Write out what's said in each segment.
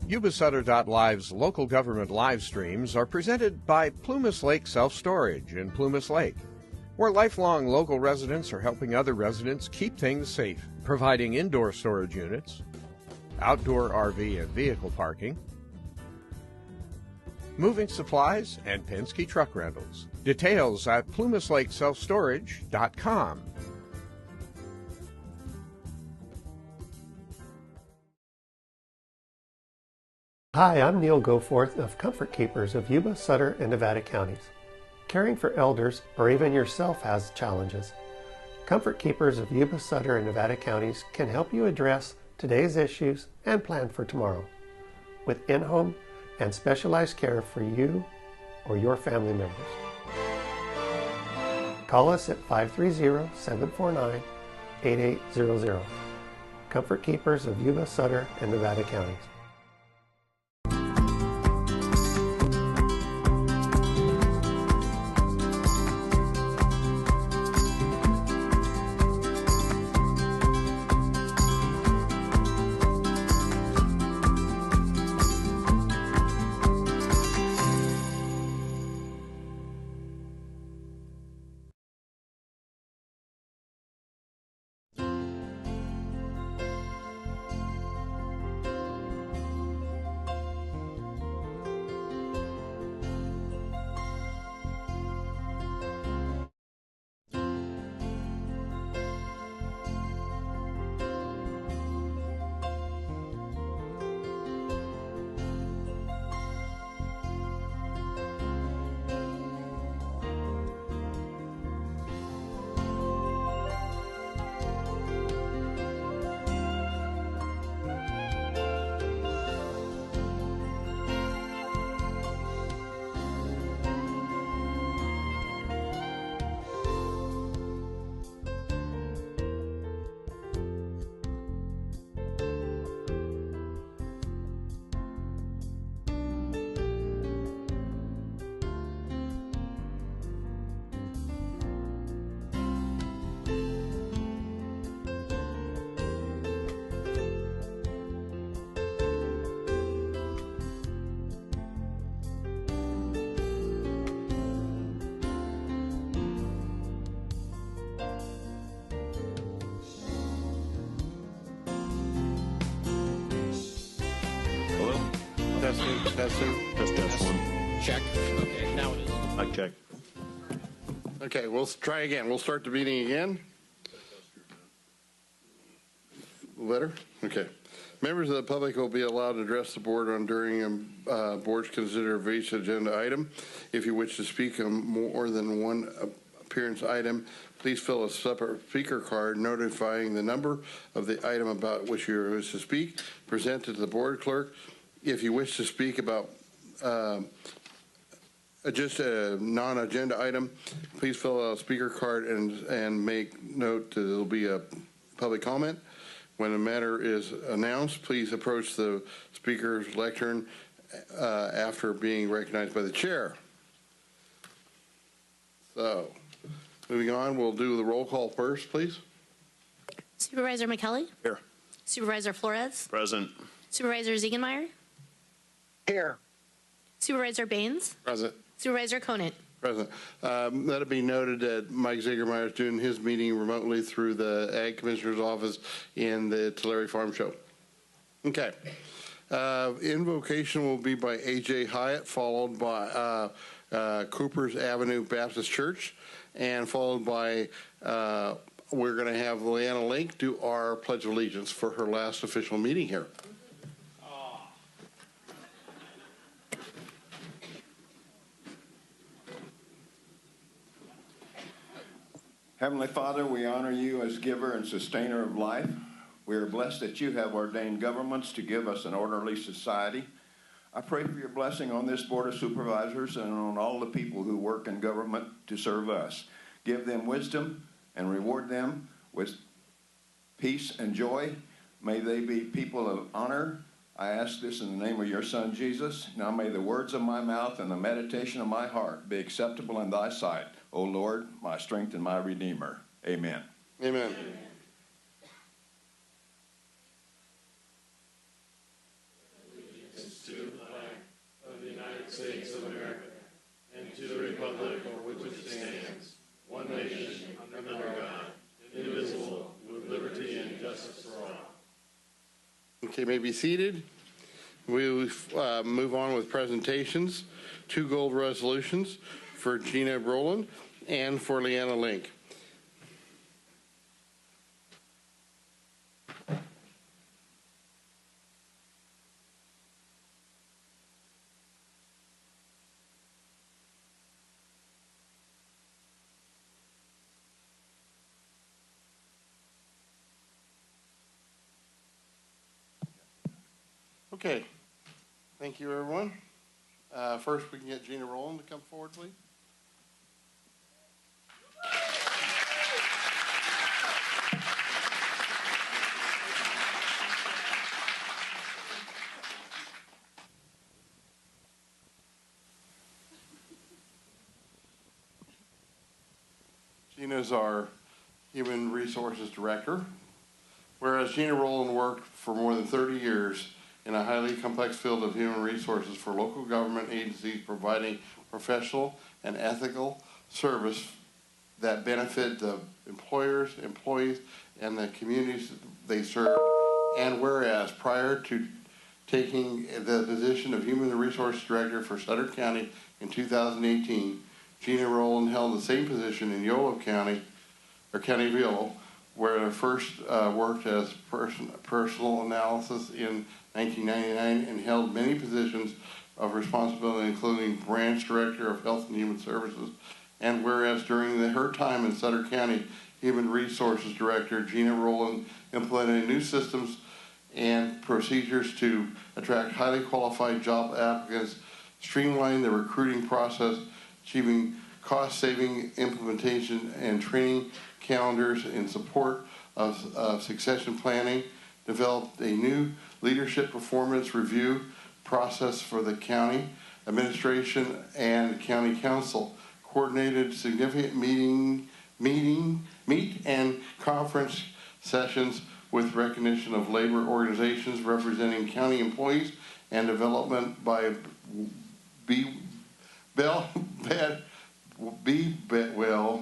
Yuba-Sutter.live's local government live streams are presented by Plumas Lake Self-Storage in Plumas Lake, where lifelong local residents are helping other residents keep things safe, providing indoor storage units, outdoor RV and vehicle parking, moving supplies, and Penske truck rentals. Details at plumaslakeselfstorage.com. Hi, I'm Neil Goforth of Comfort Keepers of Yuba, Sutter, and Nevada counties. Caring for elders or even yourself has challenges. Comfort Keepers of Yuba, Sutter, and Nevada counties can help you address today's issues and plan for tomorrow with in-home and specialized care for you or your family members. Call us at 530-749-8800. Comfort Keepers of Yuba, Sutter, and Nevada counties. Test one. Check. Okay, now it is. Mic check. Okay, we'll try again. We'll start the meeting again. Letter? Okay. Members of the public will be allowed to address the board on during board's consider of each agenda item. If you wish to speak on more than one appearance item, please fill a separate speaker card notifying the number of the item about which you wish to speak. Present it to the board clerk. If you wish to speak about just a non-agenda item, please fill out a speaker card and make note that there will be a public comment. When a matter is announced, please approach the speaker's lectern after being recognized by the chair. So, moving on, we'll do the roll call first, please. Supervisor McKelly? Here. Supervisor Flores? Present. Supervisor Ziegenmeyer? Here. Supervisor Baines? Present. Supervisor Conant? Present. Let it be noted that Mike Ziegermeyer is doing his meeting remotely through the Ag Commissioner's office in the Tulare Farm Show. Okay. Invocation will be by A.J. Hyatt, followed by Cooper's Avenue Baptist Church, and followed by we're going to have Leanna Link do our Pledge of Allegiance for her last official meeting here. Heavenly Father, we honor you as giver and sustainer of life. We are blessed that you have ordained governments to give us an orderly society. I pray for your blessing on this Board of Supervisors and on all the people who work in government to serve us. Give them wisdom and reward them with peace and joy. May they be people of honor. I ask this in the name of your Son, Jesus. Now may the words of my mouth and the meditation of my heart be acceptable in thy sight, O Lord, my strength and my Redeemer. Amen. Amen. States of America and to the republic for which it stands, one nation, under God, indivisible, with liberty and justice for all. Okay, may be seated. We'll move on with presentations. 2 gold resolutions for Gina Rowland and for Leanna Link. Okay, thank you, everyone. First, we can get Gina Rowland to come forward, please. Gina's our Human Resources Director. Whereas Gina Rowland worked for more than 30 years in a highly complex field of human resources for local government agencies providing professional and ethical service that benefit the employers, employees, and the communities they serve. And whereas prior to taking the position of Human Resources Director for Sutter County in 2018, Gina Rowland held the same position in Yolo County, or Countyville, where I first worked as personal analysis in 1999 and held many positions of responsibility, including branch director of Health and Human Services. And whereas during her time in Sutter County Human Resources Director, Gina Rowland implemented new systems and procedures to attract highly qualified job applicants, streamline the recruiting process, achieving cost-saving implementation and training calendars in support of succession planning, developed a new leadership performance review process for the county administration and county council, coordinated significant meet and conference sessions with recognition of labor organizations representing county employees and development by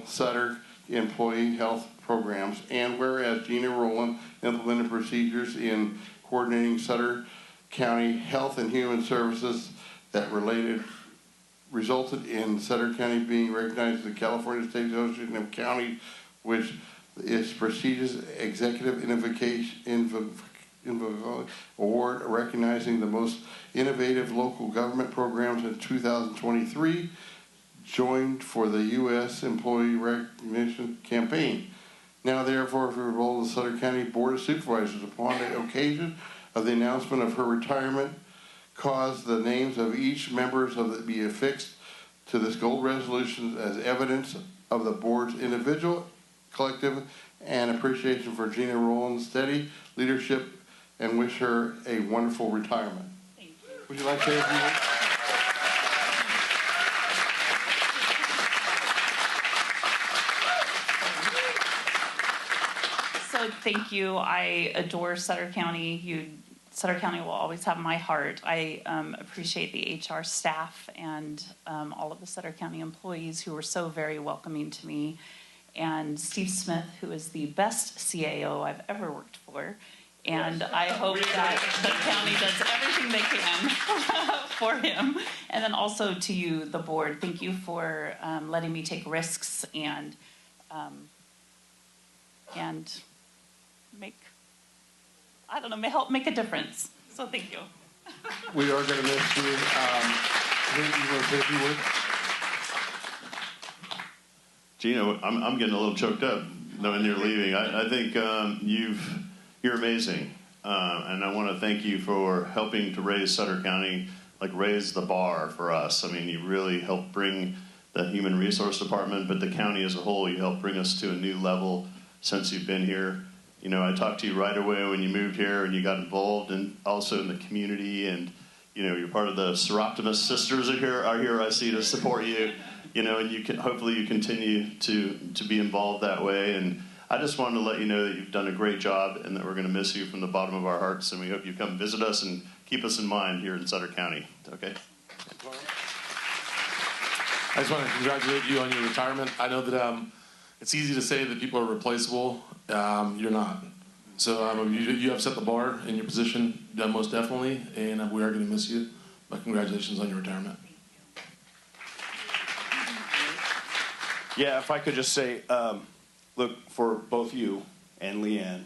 Sutter employee health programs. And whereas Gina Rowland implemented procedures in coordinating Sutter County Health and Human Services that resulted in Sutter County being recognized as the California State Association of Counties, which is prestigious executive award recognizing the most innovative local government programs in 2023, joined for the U.S. Employee Recognition Campaign. Now, therefore, for the role of the Sutter County Board of Supervisors, upon the occasion of the announcement of her retirement, caused the names of each members of the be affixed to this gold resolution as evidence of the board's individual, collective, and appreciation for Gina Rowland's steady leadership, and wish her a wonderful retirement. Thank you. Would you like to say a few words? So thank you. I adore Sutter County. Sutter County will always have my heart. I appreciate the HR staff and all of the Sutter County employees who were so very welcoming to me. And Steve Smith, who is the best CAO I've ever worked for. And I hope that the county does everything they can for him. And then also to you, the board, thank you for letting me take risks and help make a difference. So thank you. We are going to miss you. You want to say a few words? Gina, I'm getting a little choked up knowing you're leaving. I think you're amazing, and I want to thank you for helping to raise Sutter County, raise the bar for us. I mean, you really helped bring the Human Resource Department, but the county as a whole, you helped bring us to a new level since you've been here. You know, I talked to you right away when you moved here and you got involved and also in the community, and you're part of the Seroptimus Sisters are here I see to support you. And you can hopefully you continue to be involved that way. And I just wanted to let you know that you've done a great job and that we're going to miss you from the bottom of our hearts. And we hope you come visit us and keep us in mind here in Sutter County. Okay? I just want to congratulate you on your retirement. I know that it's easy to say that people are replaceable. You're not. So you have set the bar in your position, most definitely, and we are going to miss you. But congratulations on your retirement. Yeah, if I could just say, look, for both you and Leanne,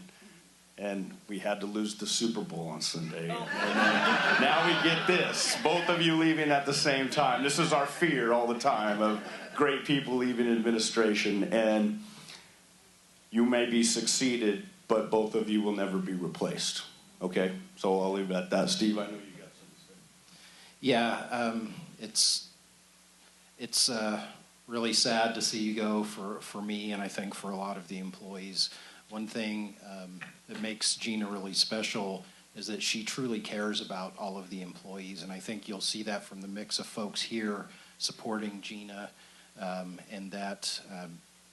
and we had to lose the Super Bowl on Sunday. And then now we get this, both of you leaving at the same time. This is our fear all the time of great people leaving administration. And you may be succeeded, but both of you will never be replaced. Okay? So I'll leave it at that. Steve, I know you got something to say. Yeah, it's really sad to see you go for me, and I think for a lot of the employees. One thing that makes Gina really special is that she truly cares about all of the employees, and I think you'll see that from the mix of folks here supporting Gina, and that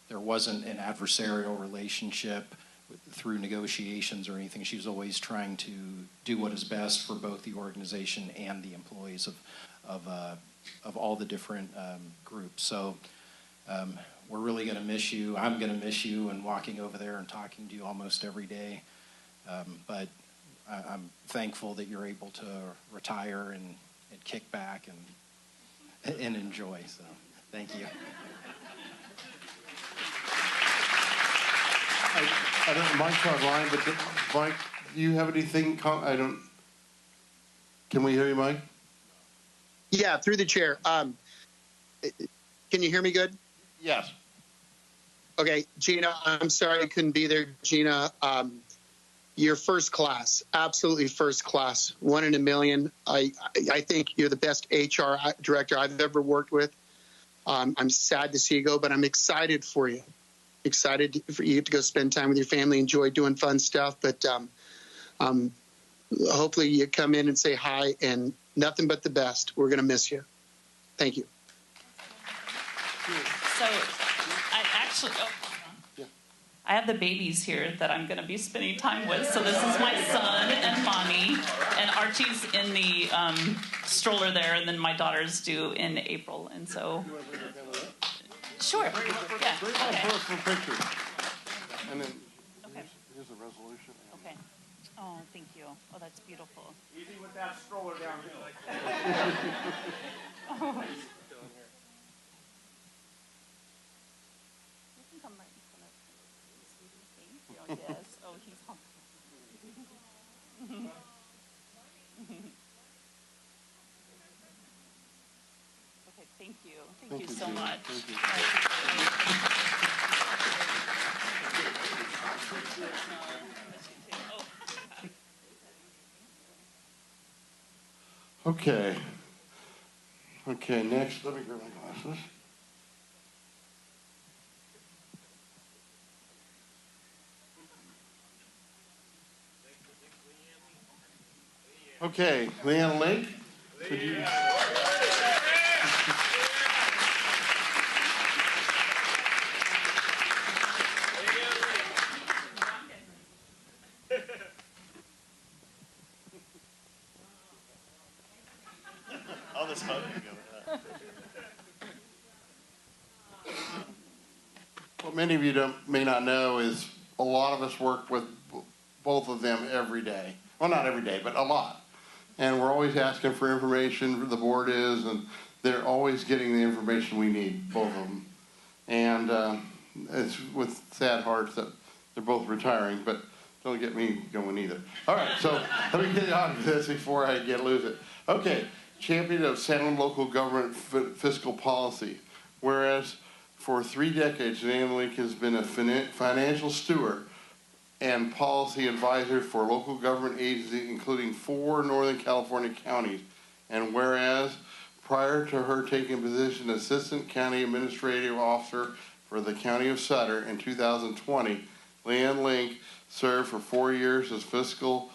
there wasn't an adversarial relationship through negotiations or anything. She was always trying to do what is best for both the organization and the employees of all the different groups. So we're really going to miss you. I'm going to miss you and walking over there and talking to you almost every day. But I'm thankful that you're able to retire and kick back and enjoy. So thank you. I don't, Mike's online, but Mike, do you have anything? Can we hear you, Mike? Yeah, through the chair. Can you hear me good? Yes. Okay, Gina, I'm sorry I couldn't be there. Gina, you're first class, absolutely first class, one in a million. I think you're the best HR director I've ever worked with. I'm sad to see you go, but I'm excited for you. Excited for you to go spend time with your family, enjoy doing fun stuff. But hopefully you come in and say hi, and nothing but the best. We're going to miss you. Thank you. So I actually, I have the babies here that I'm going to be spending time with. So this is my son and mommy, and Archie's in the stroller there, and then my daughter's due in April. And so, sure, yeah, okay. For pictures. And then here's a resolution. Okay. Oh, thank you. Oh, that's beautiful. Easy with that stroller downhill. Oh. Come right in front of Thank you. Yes. Oh, he's home. Okay, thank you. Thank you so much. Okay. Okay, next, let me grab my glasses. Okay, Leanne Lake, could you? All this hugging together. What many of you may not know is a lot of us work with both of them every day. Well, not every day, but a lot. And we're always asking for information, the board is, and they're always getting the information we need, both of them. And it's with sad hearts that they're both retiring, but don't get me going either. All right, so let me get on to this before I lose it. Okay, champion of Salem local government fiscal policy. Whereas for 3 decades, Leanne Link has been a financial steward and policy advisor for local government agencies, including 4 Northern California counties. And whereas, prior to her taking position as Assistant County Administrative Officer for the County of Sutter in 2020, Leanne Link served for 4 years as Fiscal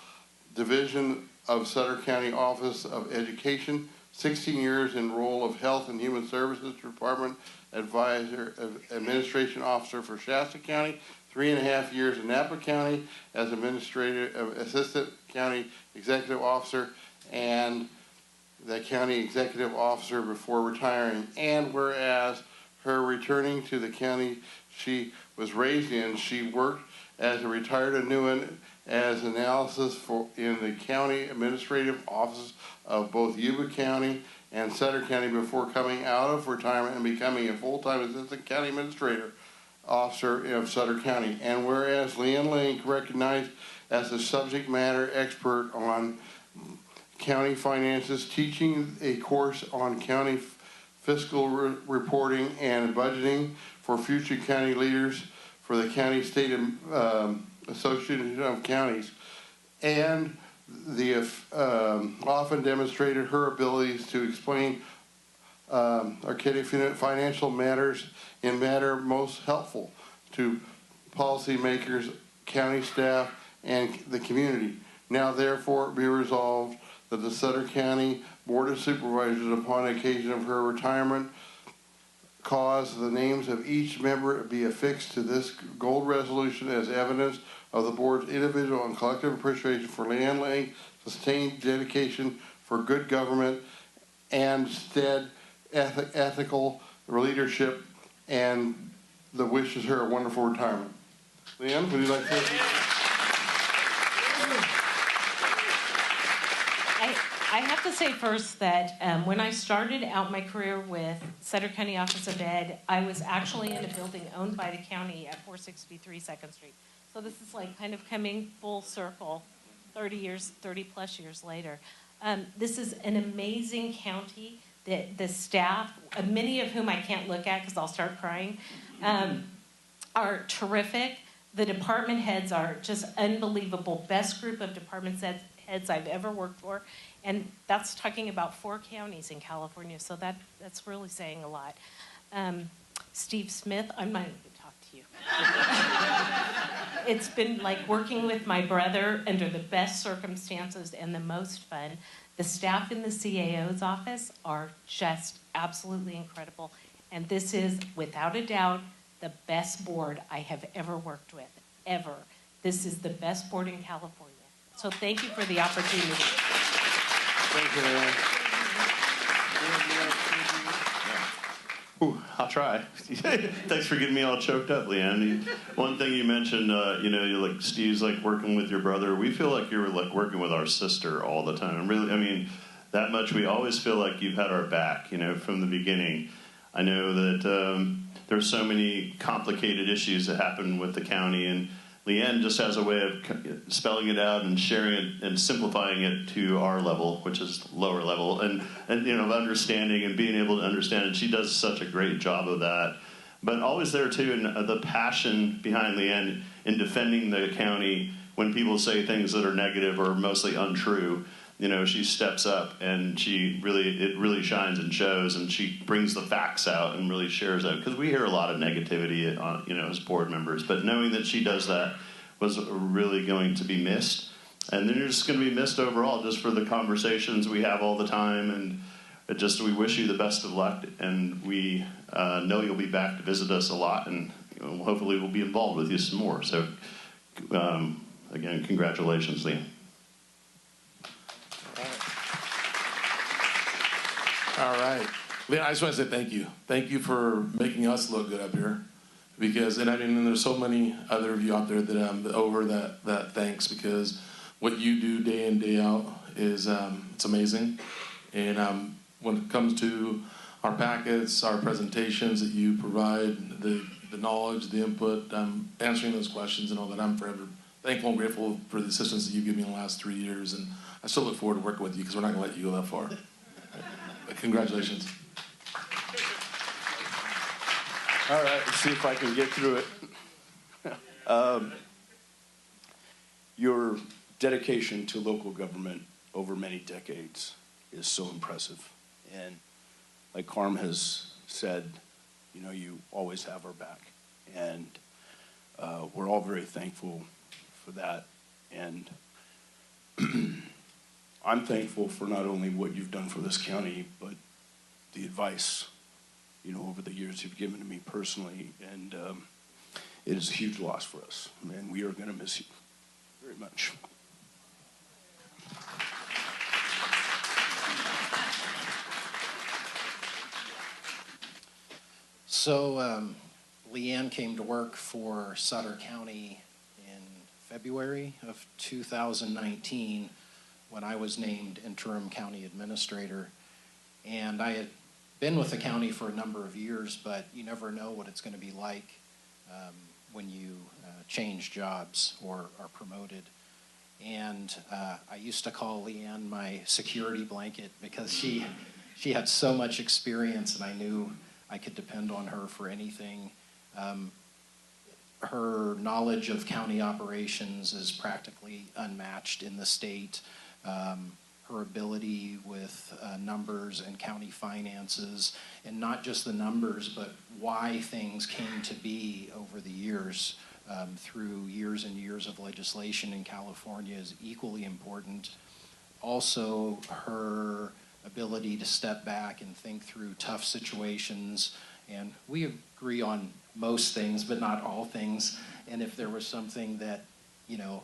Division of Sutter County Office of Education, 16 years in role of Health and Human Services Department Administration Officer for Shasta County, 3.5 years in Napa County as Assistant County Executive Officer, and the county executive officer before retiring, and whereas her returning to the county she was raised in, she worked as a retired annuitant as analysis in the county administrative offices of both Yuba County and Sutter County before coming out of retirement and becoming a full-time assistant county administrator officer of Sutter County. And whereas Leanne Link, recognized as a subject matter expert on county finances, teaching a course on county fiscal reporting and budgeting for future county leaders for the County State Association of Counties, and the often demonstrated her abilities to explain archaic financial matters in manner most helpful to policymakers, county staff, and the community. Now therefore be resolved that the Sutter County Board of Supervisors, upon occasion of her retirement, cause the names of each member be affixed to this gold resolution as evidence of the board's individual and collective appreciation for Leanne Lang's sustained dedication for good government and ethical leadership, and the wishes her a wonderful retirement. Leanne, would you like to say? I have to say first that when I started out my career with Sutter County Office of Ed, I was actually in a building owned by the county at 463 2nd Street. So this is like kind of coming full circle 30 plus years later. This is an amazing county. The staff, many of whom I can't look at because I'll start crying, are terrific. The department heads are just unbelievable. Best group of department heads I've ever worked for. And that's talking about 4 counties in California, so that's really saying a lot. Steve Smith, I'm not going to talk to you. It's been like working with my brother under the best circumstances and the most fun. The staff in the CAO's office are just absolutely incredible. And this is, without a doubt, the best board I have ever worked with, ever. This is the best board in California. So thank you for the opportunity. Thank you, Leanne. Ooh, I'll try. Thanks for getting me all choked up, Leanne. One thing you mentioned, you're like Steve's like working with your brother. We feel like you're like working with our sister all the time. And really, I mean, that much. We always feel like you've had our back, from the beginning. I know that there's so many complicated issues that happen with the county, and Leanne just has a way of spelling it out and sharing it and simplifying it to our level, which is lower level, and understanding and being able to understand it. She does such a great job of that. But always there too, and the passion behind Leanne in defending the county when people say things that are negative or mostly untrue. She steps up and it really shines and shows, and she brings the facts out and really shares that, because we hear a lot of negativity, as board members. But knowing that she does that was really going to be missed, and then you're just going to be missed overall, just for the conversations we have all the time. And we wish you the best of luck, and we know you'll be back to visit us a lot, and hopefully we'll be involved with you some more. So again, congratulations, Leanne. All right. Leanne, I just want to say thank you. Thank you for making us look good up here. There's so many other of you out there that over that thanks, because what you do day in, day out is it's amazing. And when it comes to our packets, our presentations that you provide, the knowledge, the input, answering those questions and all that, I'm forever thankful and grateful for the assistance that you've given me in the last 3 years. And I still look forward to working with you, because we're not going to let you go that far. Congratulations. All right, let's see if I can get through it. Your dedication to local government over many decades is so impressive. And like Carm has said, you always have our back. And we're all very thankful for that. And I'm thankful for not only what you've done for this county, but the advice, over the years you've given to me personally. And it is a huge loss for us. And we are going to miss you very much. So Leanne came to work for Sutter County in February of 2019 when I was named interim county administrator. And I had been with the county for a number of years, but you never know what it's going to be like when you change jobs or are promoted. And I used to call Leanne my security blanket because she had so much experience, and I knew I could depend on her for anything. Her knowledge of county operations is practically unmatched in the state. Her ability with numbers and county finances, and not just the numbers, but why things came to be over the years, through years and years of legislation in California, is equally important. Also, her ability to step back and think through tough situations, and we agree on most things, but not all things. And if there was something that, you know,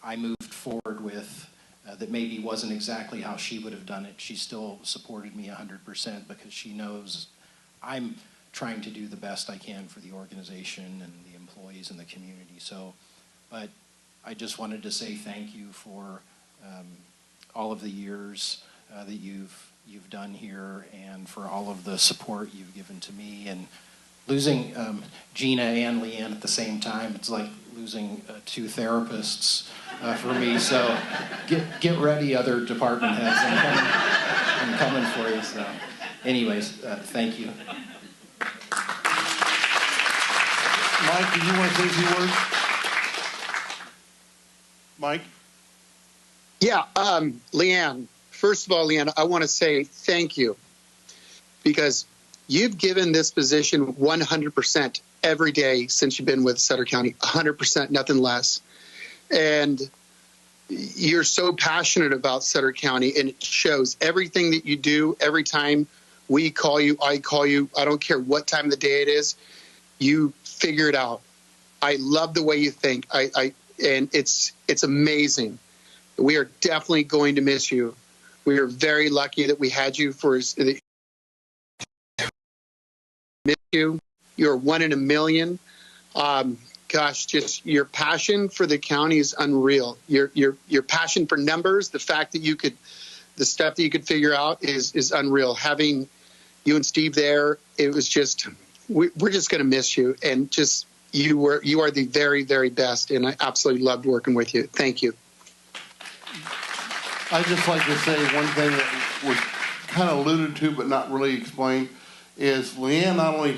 I moved forward with that maybe wasn't exactly how she would have done it, she still supported me 100% because she knows I'm trying to do the best I can for the organization and the employees and the community. So, but I just wanted to say thank you for all of the years that you've done here, and for all of the support you've given to me. And losing Gina and Leanne at the same time, it's like losing two therapists for me. So get ready, other department heads. I'm coming for you. So, anyways, thank you. Mike, do you want to say a few words? Mike? Yeah, Leanne, first of all, Leanne, I want to say thank you, because you've given this position 100% every day since you've been with Sutter County, 100%, nothing less. And you're so passionate about Sutter County, and it shows. Everything that you do, every time we call you, I call you, I don't care what time of the day it is, you figure it out. I love the way you think. And it's amazing. We are definitely going to miss you. We are very lucky that we had you for miss you. You're one in a million. Gosh, just your passion for the county is unreal. Your passion for numbers, the fact that the stuff that you could figure out is unreal. Having you and Steve there, it was just, we're just going to miss you. And just, you are the very, very best. And I absolutely loved working with you. Thank you. I'd just like to say one thing that was kind of alluded to but not really explained is Leanne not only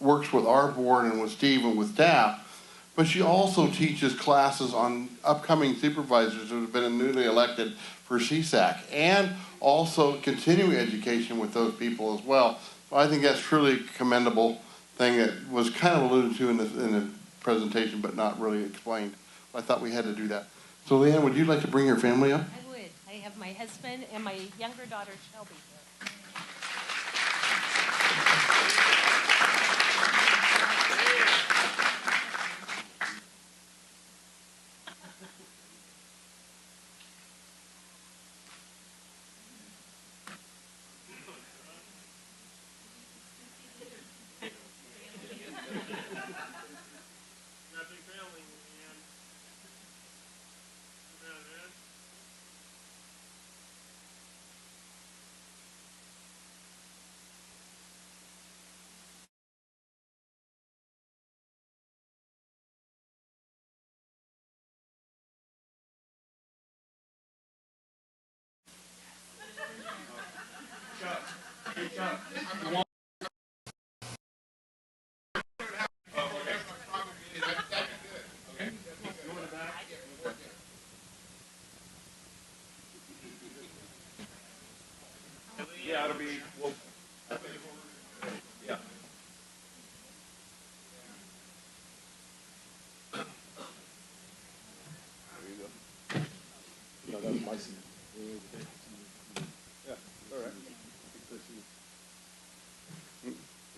works with our board and with Steve and with staff, but she also teaches classes on upcoming supervisors who have been newly elected for CSAC, and also continuing education with those people as well. So I think that's truly a commendable thing that was kind of alluded to in the presentation but not really explained. I thought we had to do that. So Leanne, would you like to bring your family up? I would. I have my husband and my younger daughter, Shelby, here. Yeah, it'll be, well, yeah. No, that's my seat. Yeah, all right.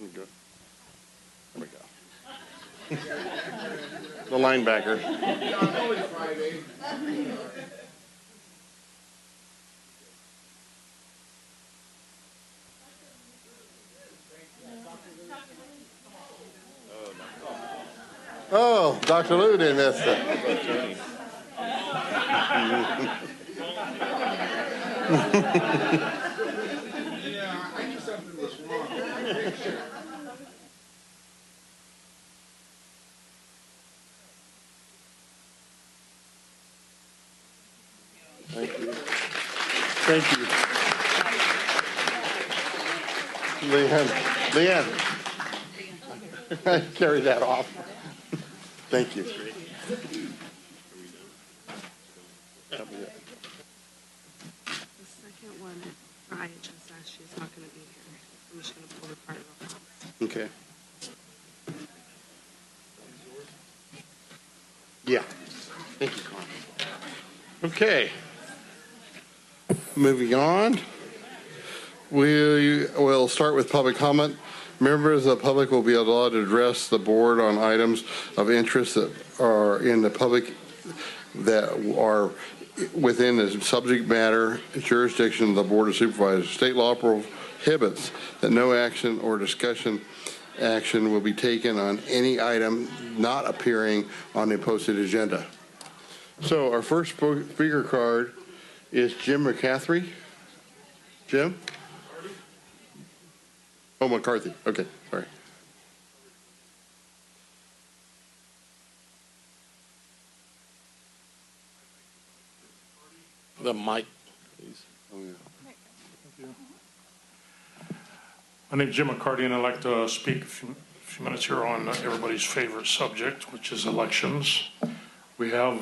We're good. There we go. The linebacker. Oh, Dr. Lou didn't miss it. Yeah, I knew something was wrong. Thank you. Thank you. Leanne. Carry that off. Thank you. The second one, I just asked, she's not going to be here. I'm just going to pull the card off. Okay. Yeah. Thank you, Carmen. Okay. Moving on. We'll start with public comment. Members of the public will be allowed to address the board on items of interest that are in the public that are within the subject matter jurisdiction of the Board of Supervisors. State law prohibits that no action or discussion action will be taken on any item not appearing on the posted agenda. So our first speaker card is Jim McCaffrey. Jim? Oh, McCarthy. Okay, sorry. The mic, please. Oh, yeah. Thank you. My name is Jim McCarty, and I'd like to speak a few minutes here on everybody's favorite subject, which is elections. We have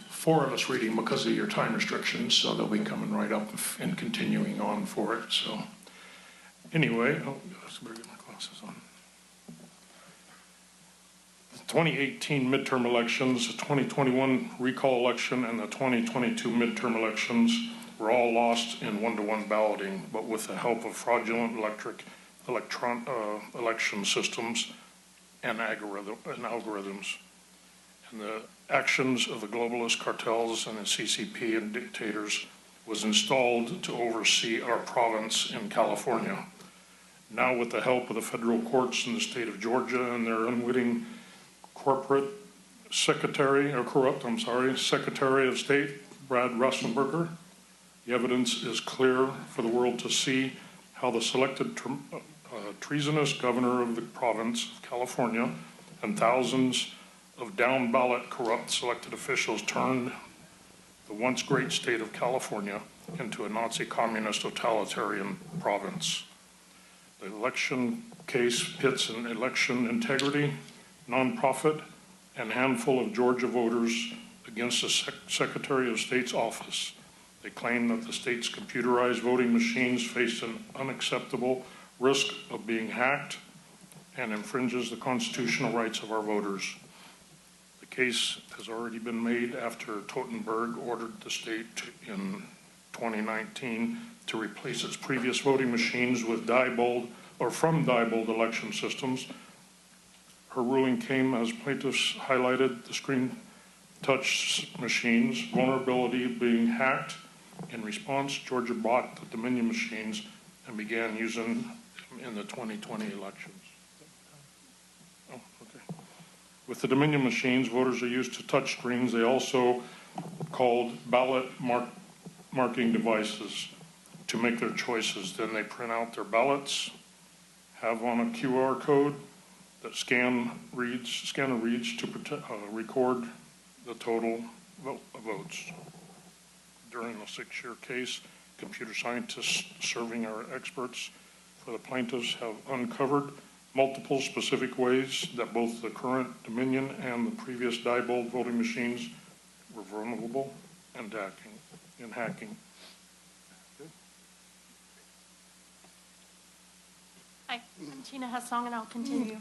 4 of us reading because of your time restrictions, so they'll be coming right up and continuing on for it. So anyway, I better get my glasses on. The 2018 midterm elections, the 2021 recall election, and the 2022 midterm elections were all lost in 1-to-1 balloting, but with the help of fraudulent election systems and algorithms. And the actions of the globalist cartels and the CCP and dictators was installed to oversee our province in California. Now, with the help of the federal courts in the state of Georgia and their unwitting Secretary of State, Brad Raffensperger, the evidence is clear for the world to see how the selected treasonous governor of the province of California and thousands of down-ballot corrupt selected officials turned the once great state of California into a Nazi communist totalitarian province. The election case pits an election integrity, nonprofit, and handful of Georgia voters against the Secretary of State's office. They claim that the state's computerized voting machines face an unacceptable risk of being hacked and infringes the constitutional rights of our voters. The case has already been made after Totenberg ordered the state in 2019 to replace its previous voting machines with from Diebold election systems. Her ruling came as plaintiffs highlighted the screen touch machines vulnerability being hacked. In response, Georgia bought the Dominion machines and began using them in the 2020 elections. Oh, okay. With the Dominion machines, voters are used to touch screens. They also called ballot marking devices to make their choices. Then they print out their ballots, have on a QR code that scanner reads to record the total votes. During the 6-year case, computer scientists serving our experts for the plaintiffs have uncovered multiple specific ways that both the current Dominion and the previous Diebold voting machines were vulnerable and hacking. Hi, I'm Tina Hessong, and I'll continue.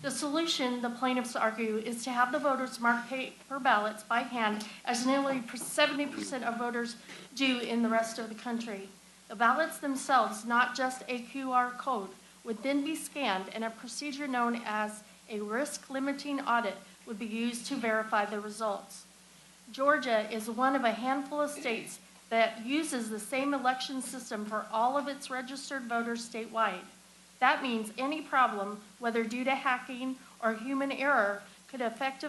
The solution, the plaintiffs argue, is to have the voters mark paper ballots by hand, as nearly 70% of voters do in the rest of the country. The ballots themselves, not just a QR code, would then be scanned, and a procedure known as a risk-limiting audit would be used to verify the results. Georgia is one of a handful of states that uses the same election system for all of its registered voters statewide. That means any problem, whether due to hacking or human error, could affect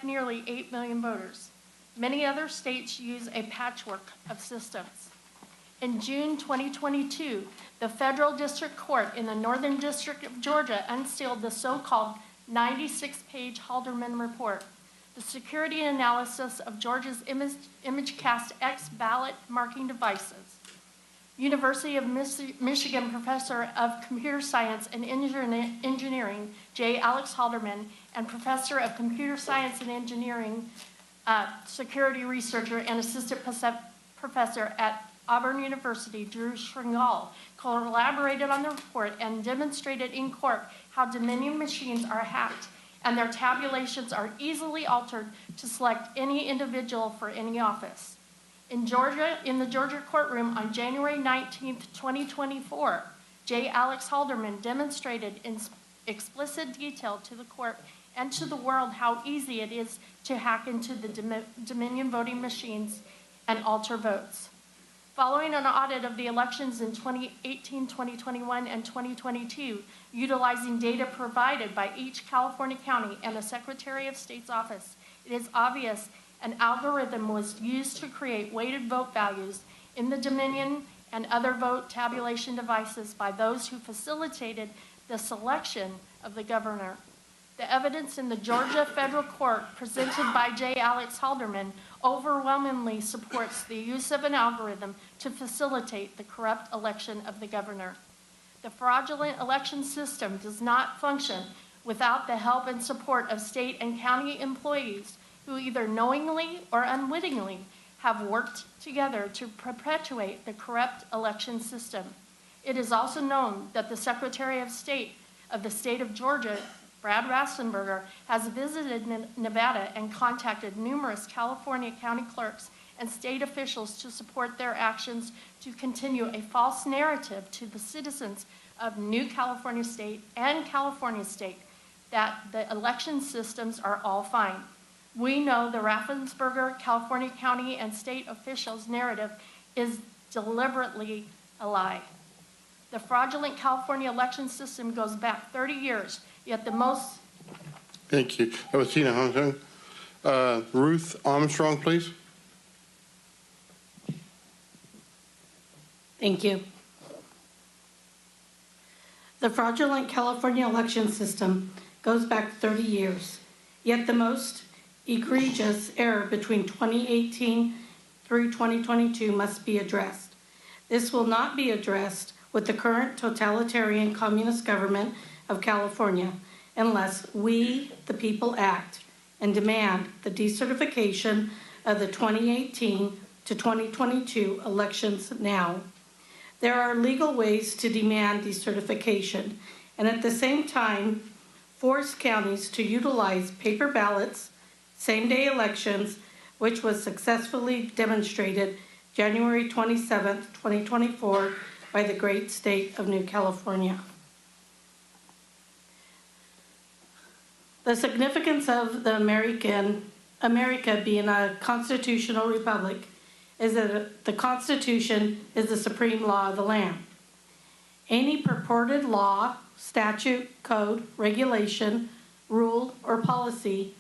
nearly 8 million voters. Many other states use a patchwork of systems. In June 2022, the Federal District Court in the Northern District of Georgia unsealed the so-called 96-page Halderman Report, the security analysis of Georgia's ImageCast X ballot marking devices. University of Michigan professor of computer science and engineering, J. Alex Halderman, and professor of computer science and engineering, security researcher and assistant professor at Auburn University, Drew Schringal, collaborated on the report and demonstrated in court how Dominion machines are hacked and their tabulations are easily altered to select any individual for any office. In the Georgia courtroom on January 19, 2024, J. Alex Halderman demonstrated in explicit detail to the court and to the world how easy it is to hack into the Dominion voting machines and alter votes. Following an audit of the elections in 2018, 2021, and 2022, utilizing data provided by each California county and the Secretary of State's office, it is obvious an algorithm was used to create weighted vote values in the Dominion and other vote tabulation devices by those who facilitated the selection of the governor. The evidence in the Georgia federal court presented by J. Alex Halderman overwhelmingly supports the use of an algorithm to facilitate the corrupt election of the governor. The fraudulent election system does not function without the help and support of state and county employees who either knowingly or unwittingly have worked together to perpetuate the corrupt election system. It is also known that the Secretary of State of the state of Georgia, Brad Raffensperger, has visited Nevada and contacted numerous California county clerks and state officials to support their actions to continue a false narrative to the citizens of New California State and California State that the election systems are all fine. We know the Raffensperger, California county, and state officials' narrative is deliberately a lie. The fraudulent California election system goes back 30 years, yet the most... Thank you. That was Tina Hong. Ruth Armstrong, please. Thank you. The fraudulent California election system goes back 30 years, yet the most egregious error between 2018 through 2022 must be addressed. This will not be addressed with the current totalitarian communist government of California unless we, the people, act and demand the decertification of the 2018 to 2022 elections now. There are legal ways to demand decertification and at the same time force counties to utilize paper ballots, same-day elections, which was successfully demonstrated January 27, 2024 by the great state of New California. The significance of the America being a constitutional republic is that the Constitution is the supreme law of the land. Any purported law, statute, code, regulation, rule, or policy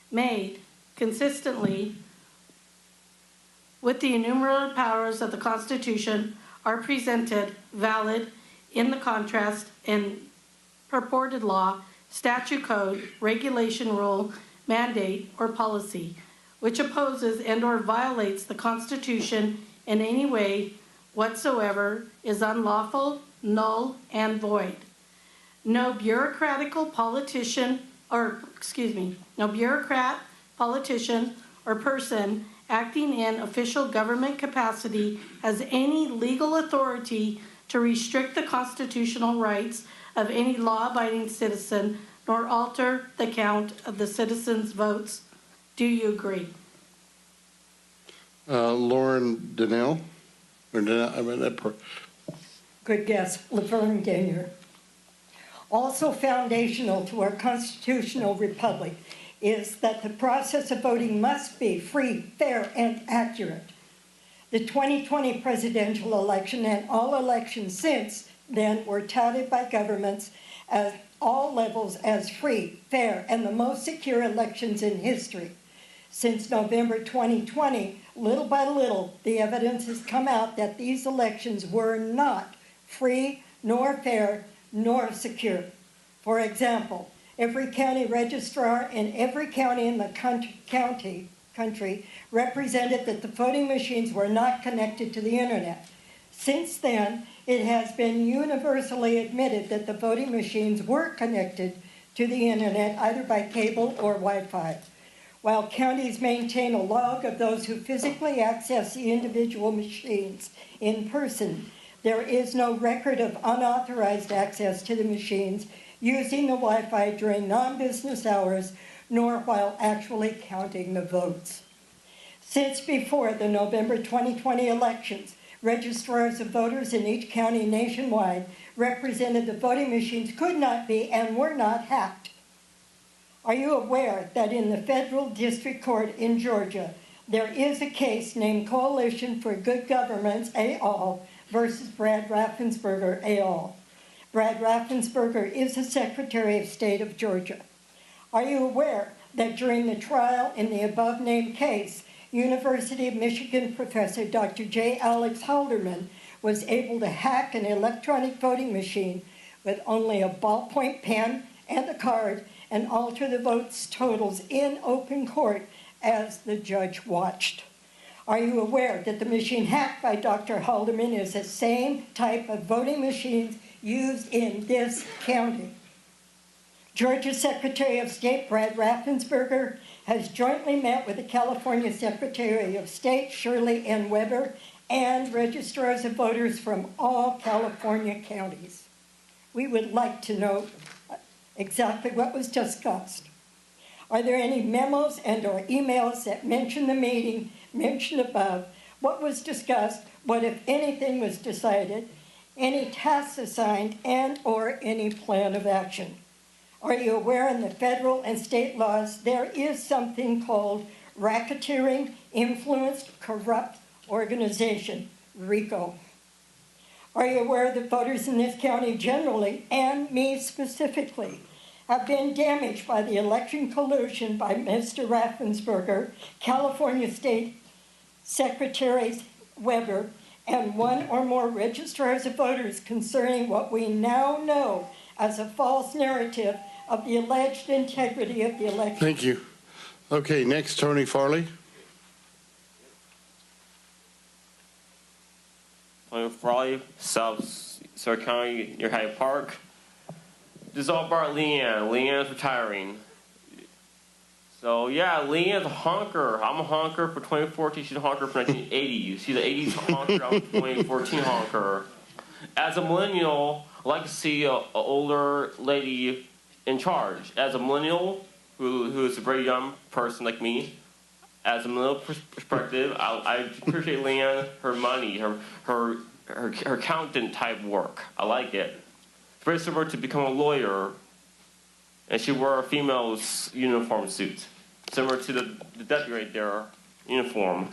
made consistently with the enumerated powers of the Constitution are presented valid in the contrast and purported law, statute, code, regulation, rule, mandate, or policy, which opposes and or violates the Constitution in any way whatsoever is unlawful, null, and void. No bureaucrat, politician, or person acting in official government capacity has any legal authority to restrict the constitutional rights of any law-abiding citizen nor alter the count of the citizens' votes. Do you agree? Lauren Donnell. Good guess, Laverne Gaynor. Also foundational to our constitutional republic is that the process of voting must be free, fair, and accurate. The 2020 presidential election and all elections since then were touted by governments at all levels as free, fair, and the most secure elections in history. Since November 2020, little by little, the evidence has come out that these elections were not free, nor fair, nor secure. For example, every county registrar in every county in the country represented that the voting machines were not connected to the internet. Since then, it has been universally admitted that the voting machines were connected to the internet either by cable or Wi-Fi. While counties maintain a log of those who physically access the individual machines in person, there is no record of unauthorized access to the machines using the Wi-Fi during non-business hours, nor while actually counting the votes. Since before the November 2020 elections, registrars of voters in each county nationwide represented the voting machines could not be and were not hacked. Are you aware that in the federal district court in Georgia, there is a case named Coalition for Good Governments, et al. Versus Brad Raffensperger, et al. Brad Raffensperger is the Secretary of State of Georgia. Are you aware that during the trial in the above-named case, University of Michigan professor Dr. J. Alex Halderman was able to hack an electronic voting machine with only a ballpoint pen and a card and alter the votes totals in open court as the judge watched? Are you aware that the machine hacked by Dr. Halderman is the same type of voting machines used in this county? Georgia Secretary of State Brad Raffensperger has jointly met with the California Secretary of State Shirley N. Weber and registrars of voters from all California counties. We would like to know exactly what was discussed. Are there any memos and or emails that mention the meeting mentioned above, what was discussed, what if anything was decided, any tasks assigned, and or any plan of action? Are you aware in the federal and state laws there is something called racketeering, influenced, corrupt organization, RICO? Are you aware that voters in this county generally, and me specifically, have been damaged by the election collusion by Mr. Raffensperger, California State Secretary Weber, and one or more registrars of voters concerning what we now know as a false narrative of the alleged integrity of the election? Thank you. Okay, next, Tony Farley. Tony Farley, South Suffolk County, near Hyde Park. This is all about Leanne. Leanne's retiring. So yeah, Leanne's a honker. I'm a honker for 2014. She's a honker for 1980. She's an 80s honker. I'm a 2014 honker. As a millennial, I like to see an older lady in charge. As a millennial, who is a very young person like me, as a millennial perspective, I appreciate Leanne, her money, her accountant type work. I like it. Very similar to become a lawyer, and she wore a female's uniform suit, similar to the deputy right there, uniform.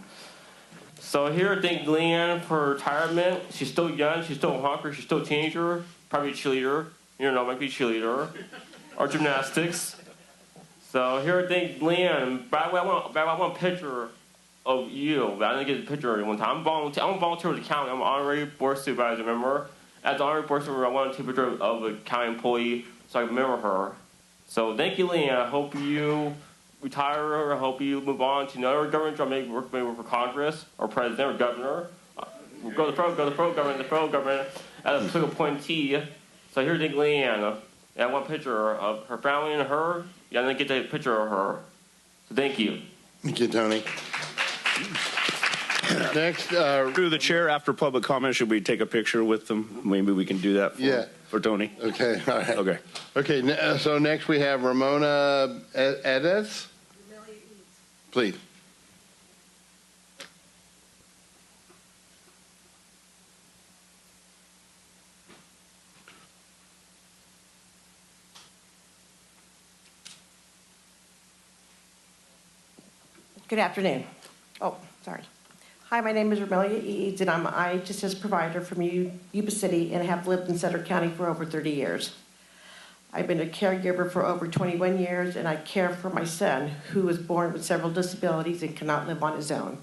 So here I thank Leanne for retirement. She's still young, she's still a honker, she's still a teenager, probably a cheerleader, might be a cheerleader, or gymnastics. So here I thank Leanne. By the way, I want a picture of you, but I didn't get a picture one time. I'm volunteer with the county. I'm an honorary board supervisor, remember? As an honorary board supervisor, I want to take a picture of a county employee so I can remember her. So thank you, Leanne. I hope you retire. I hope you move on to another government job, maybe work for Congress or president or governor. Go to the pro government as a political appointee. So here, thank Leanne. I want a picture of her family and her. Yeah, I didn't get a picture of her. So thank you. Thank you, Tony. Next, through the chair, after public comment, should we take a picture with them? Maybe we can do that for Tony. Okay, all right. Okay. Okay, so next we have Ramona Edez. Please. Good afternoon. Oh, sorry. Hi, my name is Romelia Eads, and I'm an IHSS provider from Yuba City and have lived in Sutter County for over 30 years. I've been a caregiver for over 21 years, and I care for my son, who was born with several disabilities and cannot live on his own.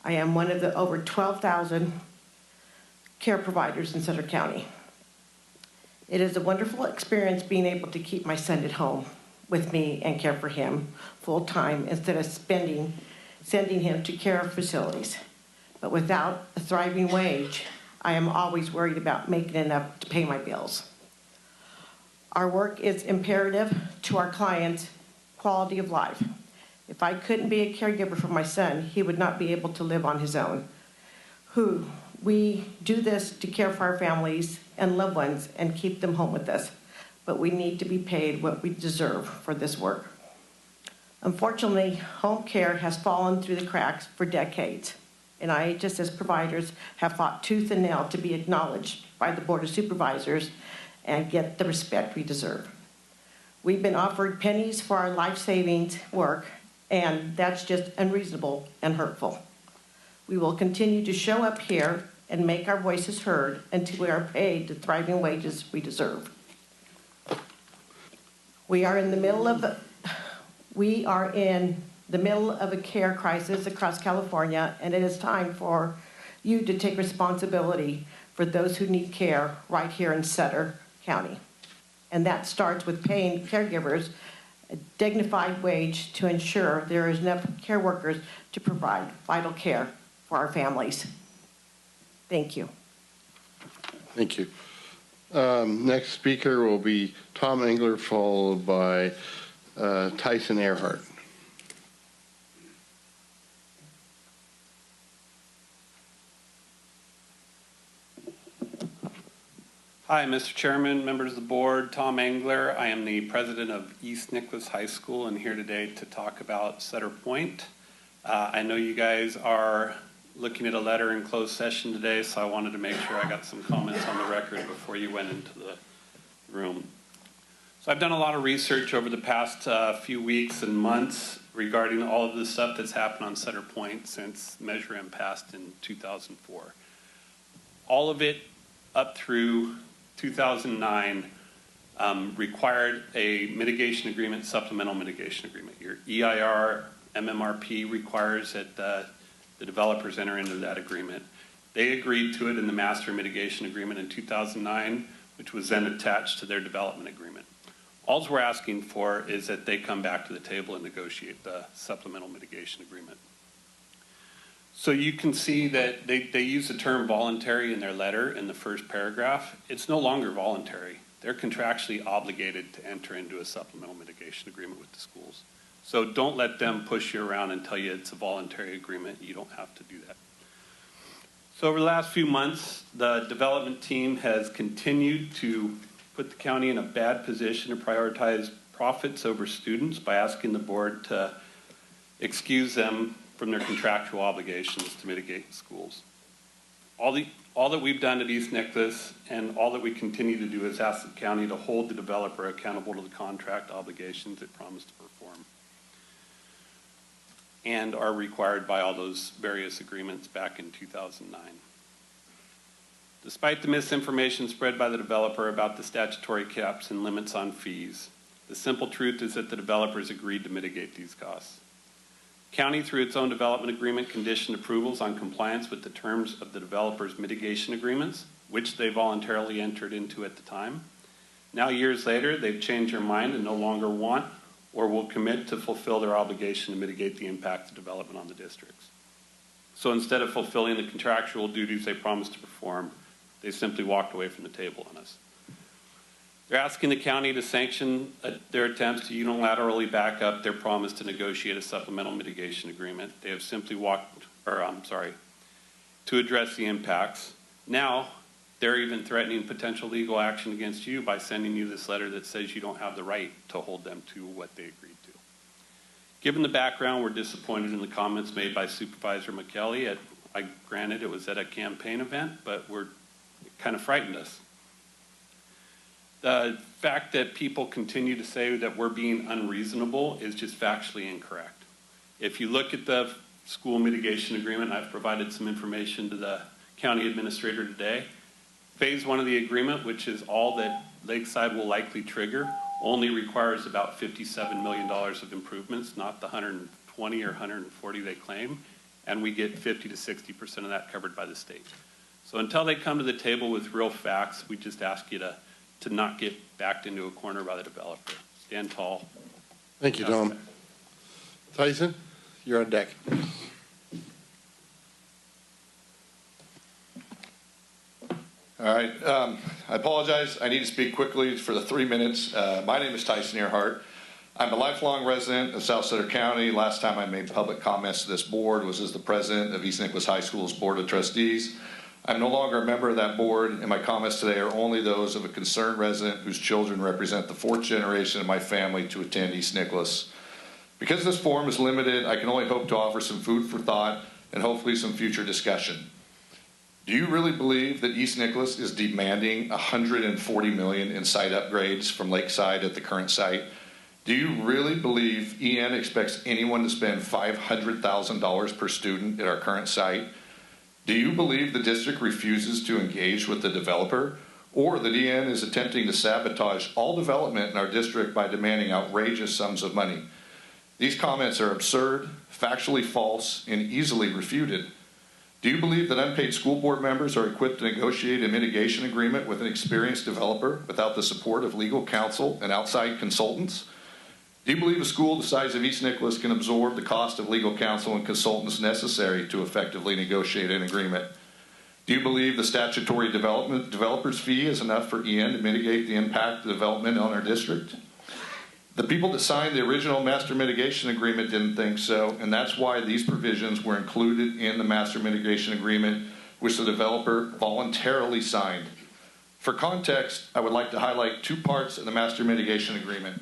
I am one of the over 12,000 care providers in Sutter County. It is a wonderful experience being able to keep my son at home with me and care for him full-time instead of sending him to care facilities. But without a thriving wage, I am always worried about making enough to pay my bills. Our work is imperative to our clients' quality of life. If I couldn't be a caregiver for my son, he would not be able to live on his own. We do this to care for our families and loved ones and keep them home with us, but we need to be paid what we deserve for this work. Unfortunately, home care has fallen through the cracks for decades, and IHSS providers have fought tooth and nail to be acknowledged by the Board of Supervisors and get the respect we deserve. We've been offered pennies for our life savings work, and that's just unreasonable and hurtful. We will continue to show up here and make our voices heard until we are paid the thriving wages we deserve. We are in the middle of a care crisis across California, and it is time for you to take responsibility for those who need care right here in Sutter County. And that starts with paying caregivers a dignified wage to ensure there is enough care workers to provide vital care for our families. Thank you. Thank you. Next speaker will be Tom Engler, followed by Tyson Earhart. Hi, Mr. Chairman, members of the board, Tom Engler. I am the president of East Nicholas High School and here today to talk about Sutter Point. I know you guys are looking at a letter in closed session today, so I wanted to make sure I got some comments on the record before you went into the room. So I've done a lot of research over the past few weeks and months regarding all of the stuff that's happened on Sutter Point since Measure M passed in 2004. All of it up through 2009 required a mitigation agreement, supplemental mitigation agreement. Your EIR MMRP requires that the developers enter into that agreement. They agreed to it in the master mitigation agreement in 2009, which was then attached to their development agreement. All we're asking for is that they come back to the table and negotiate the supplemental mitigation agreement. So you can see that they use the term voluntary in their letter in the first paragraph. It's no longer voluntary. They're contractually obligated to enter into a supplemental mitigation agreement with the schools. So don't let them push you around and tell you it's a voluntary agreement. You don't have to do that. So over the last few months, the development team has continued to put the county in a bad position to prioritize profits over students by asking the board to excuse them from their contractual obligations to mitigate the schools. All that we've done at East Nicholas and all that we continue to do is ask the county to hold the developer accountable to the contract obligations it promised to perform and are required by all those various agreements back in 2009. Despite the misinformation spread by the developer about the statutory caps and limits on fees, the simple truth is that the developers agreed to mitigate these costs. County, through its own development agreement, conditioned approvals on compliance with the terms of the developer's mitigation agreements, which they voluntarily entered into at the time. Now, years later, they've changed their mind and no longer want or will commit to fulfill their obligation to mitigate the impact of development on the districts. So instead of fulfilling the contractual duties they promised to perform, they simply walked away from the table on us. They're asking the county to sanction their attempts to unilaterally back up their promise to negotiate a supplemental mitigation agreement. They have simply to address the impacts. Now, they're even threatening potential legal action against you by sending you this letter that says you don't have the right to hold them to what they agreed to. Given the background, we're disappointed in the comments made by Supervisor McKelly. Granted, it was at a campaign event, but it kind of frightened us. The fact that people continue to say that we're being unreasonable is just factually incorrect. If you look at the school mitigation agreement. I've provided some information to the county administrator today. Phase 1 of the agreement, which is all that Lakeside will likely trigger, only requires about $57 million of improvements, not the 120 or 140 they claim, and we get 50 to 60% of that covered by the state. So until they come to the table with real facts, we just ask you to not get backed into a corner by the developer. Stand tall. Thank you, Tom. Tyson, you're on deck. All right. I apologize. I need to speak quickly for the 3 minutes. My name is Tyson Earhart. I'm a lifelong resident of South Sutter County. Last time I made public comments to this board was as the president of East Nicholas High School's Board of Trustees. I'm no longer a member of that board, and my comments today are only those of a concerned resident whose children represent the 4th generation of my family to attend East Nicholas. Because this forum is limited, I can only hope to offer some food for thought and hopefully some future discussion. Do you really believe that East Nicholas is demanding $140 million in site upgrades from Lakeside at the current site? Do you really believe EN expects anyone to spend $500,000 per student at our current site? Do you believe the district refuses to engage with the developer, or that EN is attempting to sabotage all development in our district by demanding outrageous sums of money? These comments are absurd, factually false, and easily refuted. Do you believe that unpaid school board members are equipped to negotiate a mitigation agreement with an experienced developer without the support of legal counsel and outside consultants? Do you believe a school the size of East Nicholas can absorb the cost of legal counsel and consultants necessary to effectively negotiate an agreement? Do you believe the statutory developer's fee is enough for EN to mitigate the impact of development on our district? The people that signed the original master mitigation agreement didn't think so, and that's why these provisions were included in the master mitigation agreement, which the developer voluntarily signed. For context, I would like to highlight 2 parts of the master mitigation agreement.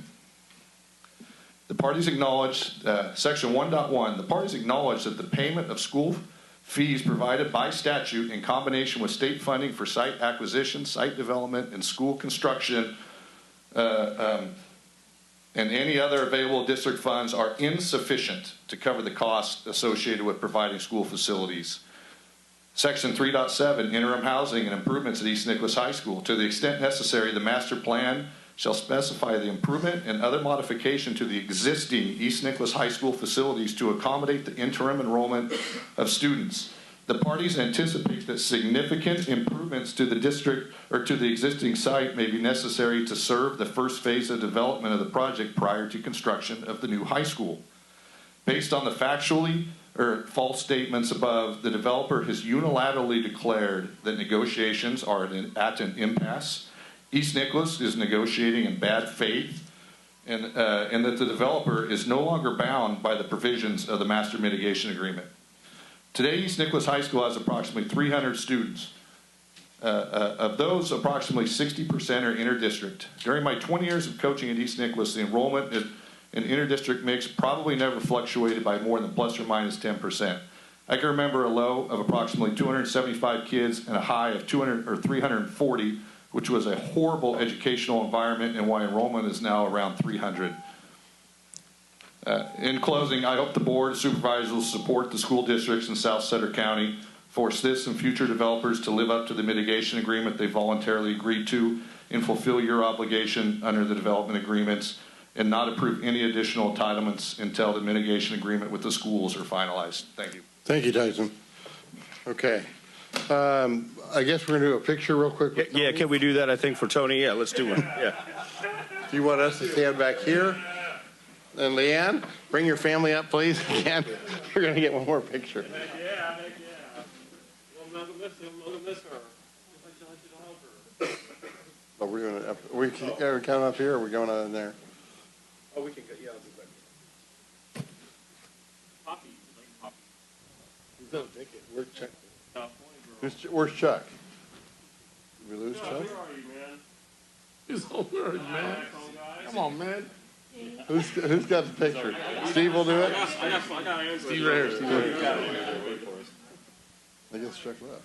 The parties acknowledge, section 1.1, the parties acknowledge that the payment of school fees provided by statute in combination with state funding for site acquisition, site development, and school construction and any other available district funds are insufficient to cover the costs associated with providing school facilities. Section 3.7, interim housing and improvements at East Nicholas High School. To the extent necessary, the master plan shall specify the improvement and other modification to the existing East Nicholas High School facilities to accommodate the interim enrollment of students. The parties anticipate that significant improvements to the district or to the existing site may be necessary to serve the first phase of development of the project prior to construction of the new high school. Based on the factually or false statements above, the developer has unilaterally declared that negotiations are at an impasse. East Nicholas is negotiating in bad faith, and that the developer is no longer bound by the provisions of the master mitigation agreement. Today, East Nicholas High School has approximately 300 students. Of those, approximately 60% are inter-district. During my 20 years of coaching at East Nicholas, the enrollment in inter-district mix probably never fluctuated by more than plus or minus 10%. I can remember a low of approximately 275 kids and a high of 340, which was a horrible educational environment, and why enrollment is now around 300. In closing, I hope the board of supervisors will support the school districts in South Sutter County, force this and future developers to live up to the mitigation agreement they voluntarily agreed to, and fulfill your obligation under the development agreements, and not approve any additional entitlements until the mitigation agreement with the schools are finalized. Thank you. Thank you, Tyson. Okay. I guess we're going to do a picture real quick. Yeah, can we do that, I think, for Tony? Yeah, let's do one. Yeah. Do you want us to stand back here? And Leanne, bring your family up, please. Again, you're going to get one more picture. Yeah. We'll miss her. Are we going to? Are we coming up here? Or are we going on there? Oh, we can go. Yeah, I'll do that. Poppy. He's not taking. Where's Chuck? Where's Chuck? Did we lose Chuck? Where are you, man? He's over, man. Come on, man. Who's got the picture? Steve will do it? I got Steve right here. Steve right here. I guess Chuck left.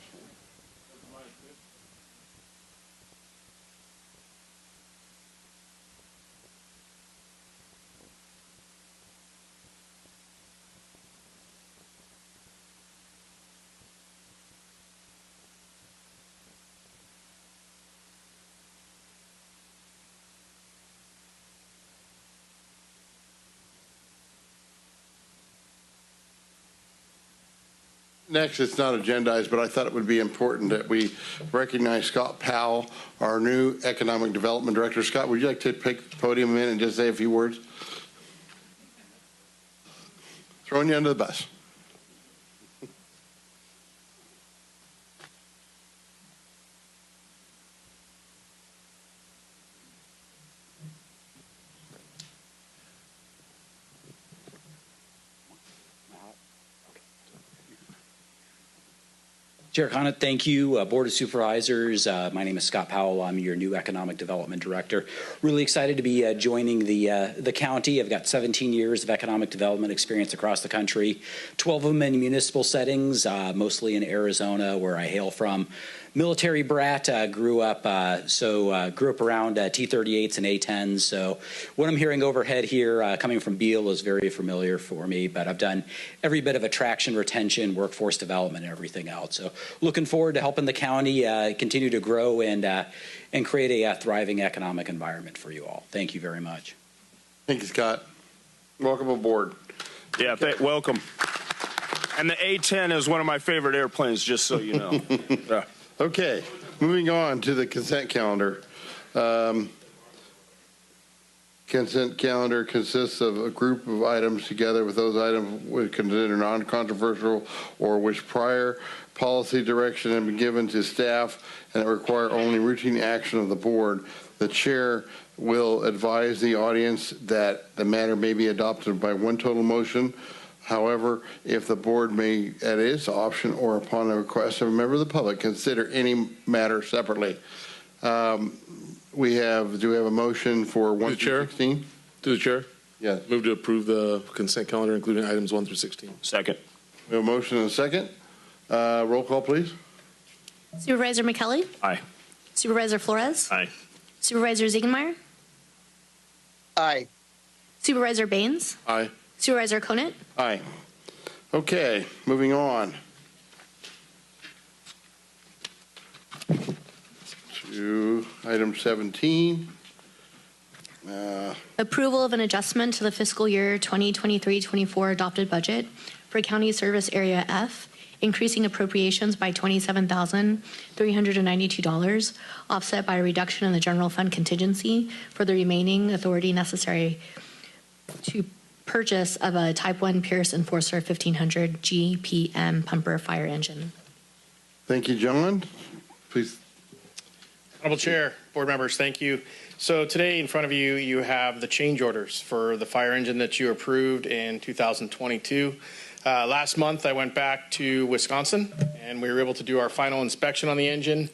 Next, it's not agendized, but I thought it would be important that we recognize Scott Powell, our new Economic Development Director. Scott, would you like to take the podium a minute and just say a few words? Throwing you under the bus. Chair Conant, thank you. Board of Supervisors, my name is Scott Powell. I'm your new Economic Development Director. Really excited to be joining the county. I've got 17 years of economic development experience across the country, 12 of them in municipal settings, mostly in Arizona, where I hail from. Military brat, grew up around T-38s and A-10s. So what I'm hearing overhead here coming from Beale is very familiar for me, but I've done every bit of attraction, retention, workforce development, and everything else. So looking forward to helping the county continue to grow and create a thriving economic environment for you all. Thank you very much. Thank you, Scott. Welcome aboard. Yeah, welcome. And the A-10 is one of my favorite airplanes, just so you know. Yeah. Okay, moving on to the consent calendar. Consent calendar consists of a group of items together with those items we consider non-controversial or which prior policy direction have been given to staff and that require only routine action of the board. The chair will advise the audience that the matter may be adopted by one total motion. However, if the board may, at its option or upon the request of a member of the public, consider any matter separately. Do we have a motion for 1 through 16? To the chair? Yeah. Move to approve the consent calendar, including items 1 through 16. Second. We have a motion and a second. Roll call, please. Supervisor McKelly? Aye. Supervisor Flores? Aye. Supervisor Ziegenmeyer? Aye. Supervisor Baines? Aye. Supervisor Conant? Aye. Okay, moving on to item 17. Approval of an adjustment to the fiscal year 2023-24 adopted budget for County Service Area F, increasing appropriations by $27,392, offset by a reduction in the general fund contingency for the remaining authority necessary to purchase of a Type 1 Pierce Enforcer 1500 GPM pumper fire engine. Thank you, John. Please. Honorable Chair, board members, thank you. So today in front of you, you have the change orders for the fire engine that you approved in 2022. Last month, I went back to Wisconsin, and we were able to do our final inspection on the engine.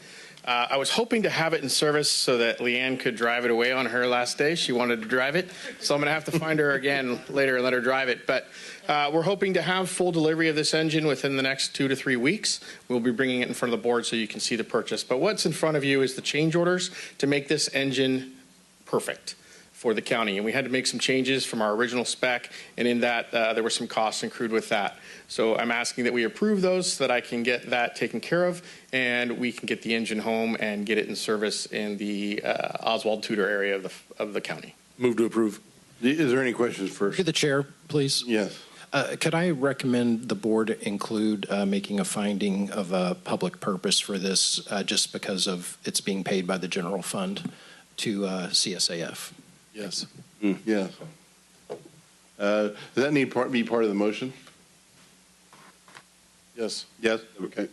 I was hoping to have it in service so that Leanne could drive it away on her last day. She wanted to drive it, so I'm going to have to find her again later and let her drive it. But we're hoping to have full delivery of this engine within the next 2 to 3 weeks. We'll be bringing it in front of the board so you can see the purchase. But what's in front of you is the change orders to make this engine perfect for the county. And we had to make some changes from our original spec, and in that there were some costs accrued with that. So I'm asking that we approve those so that I can get that taken care of and we can get the engine home and get it in service in the Oswald Tudor area of the county. Move to approve. Is there any questions first? To the chair, please. Yes. Could I recommend the board include making a finding of a public purpose for this just because of it's being paid by the general fund to CSAF? Yes. Yes. Does that need be part of the motion? Yes. Yes. Okay.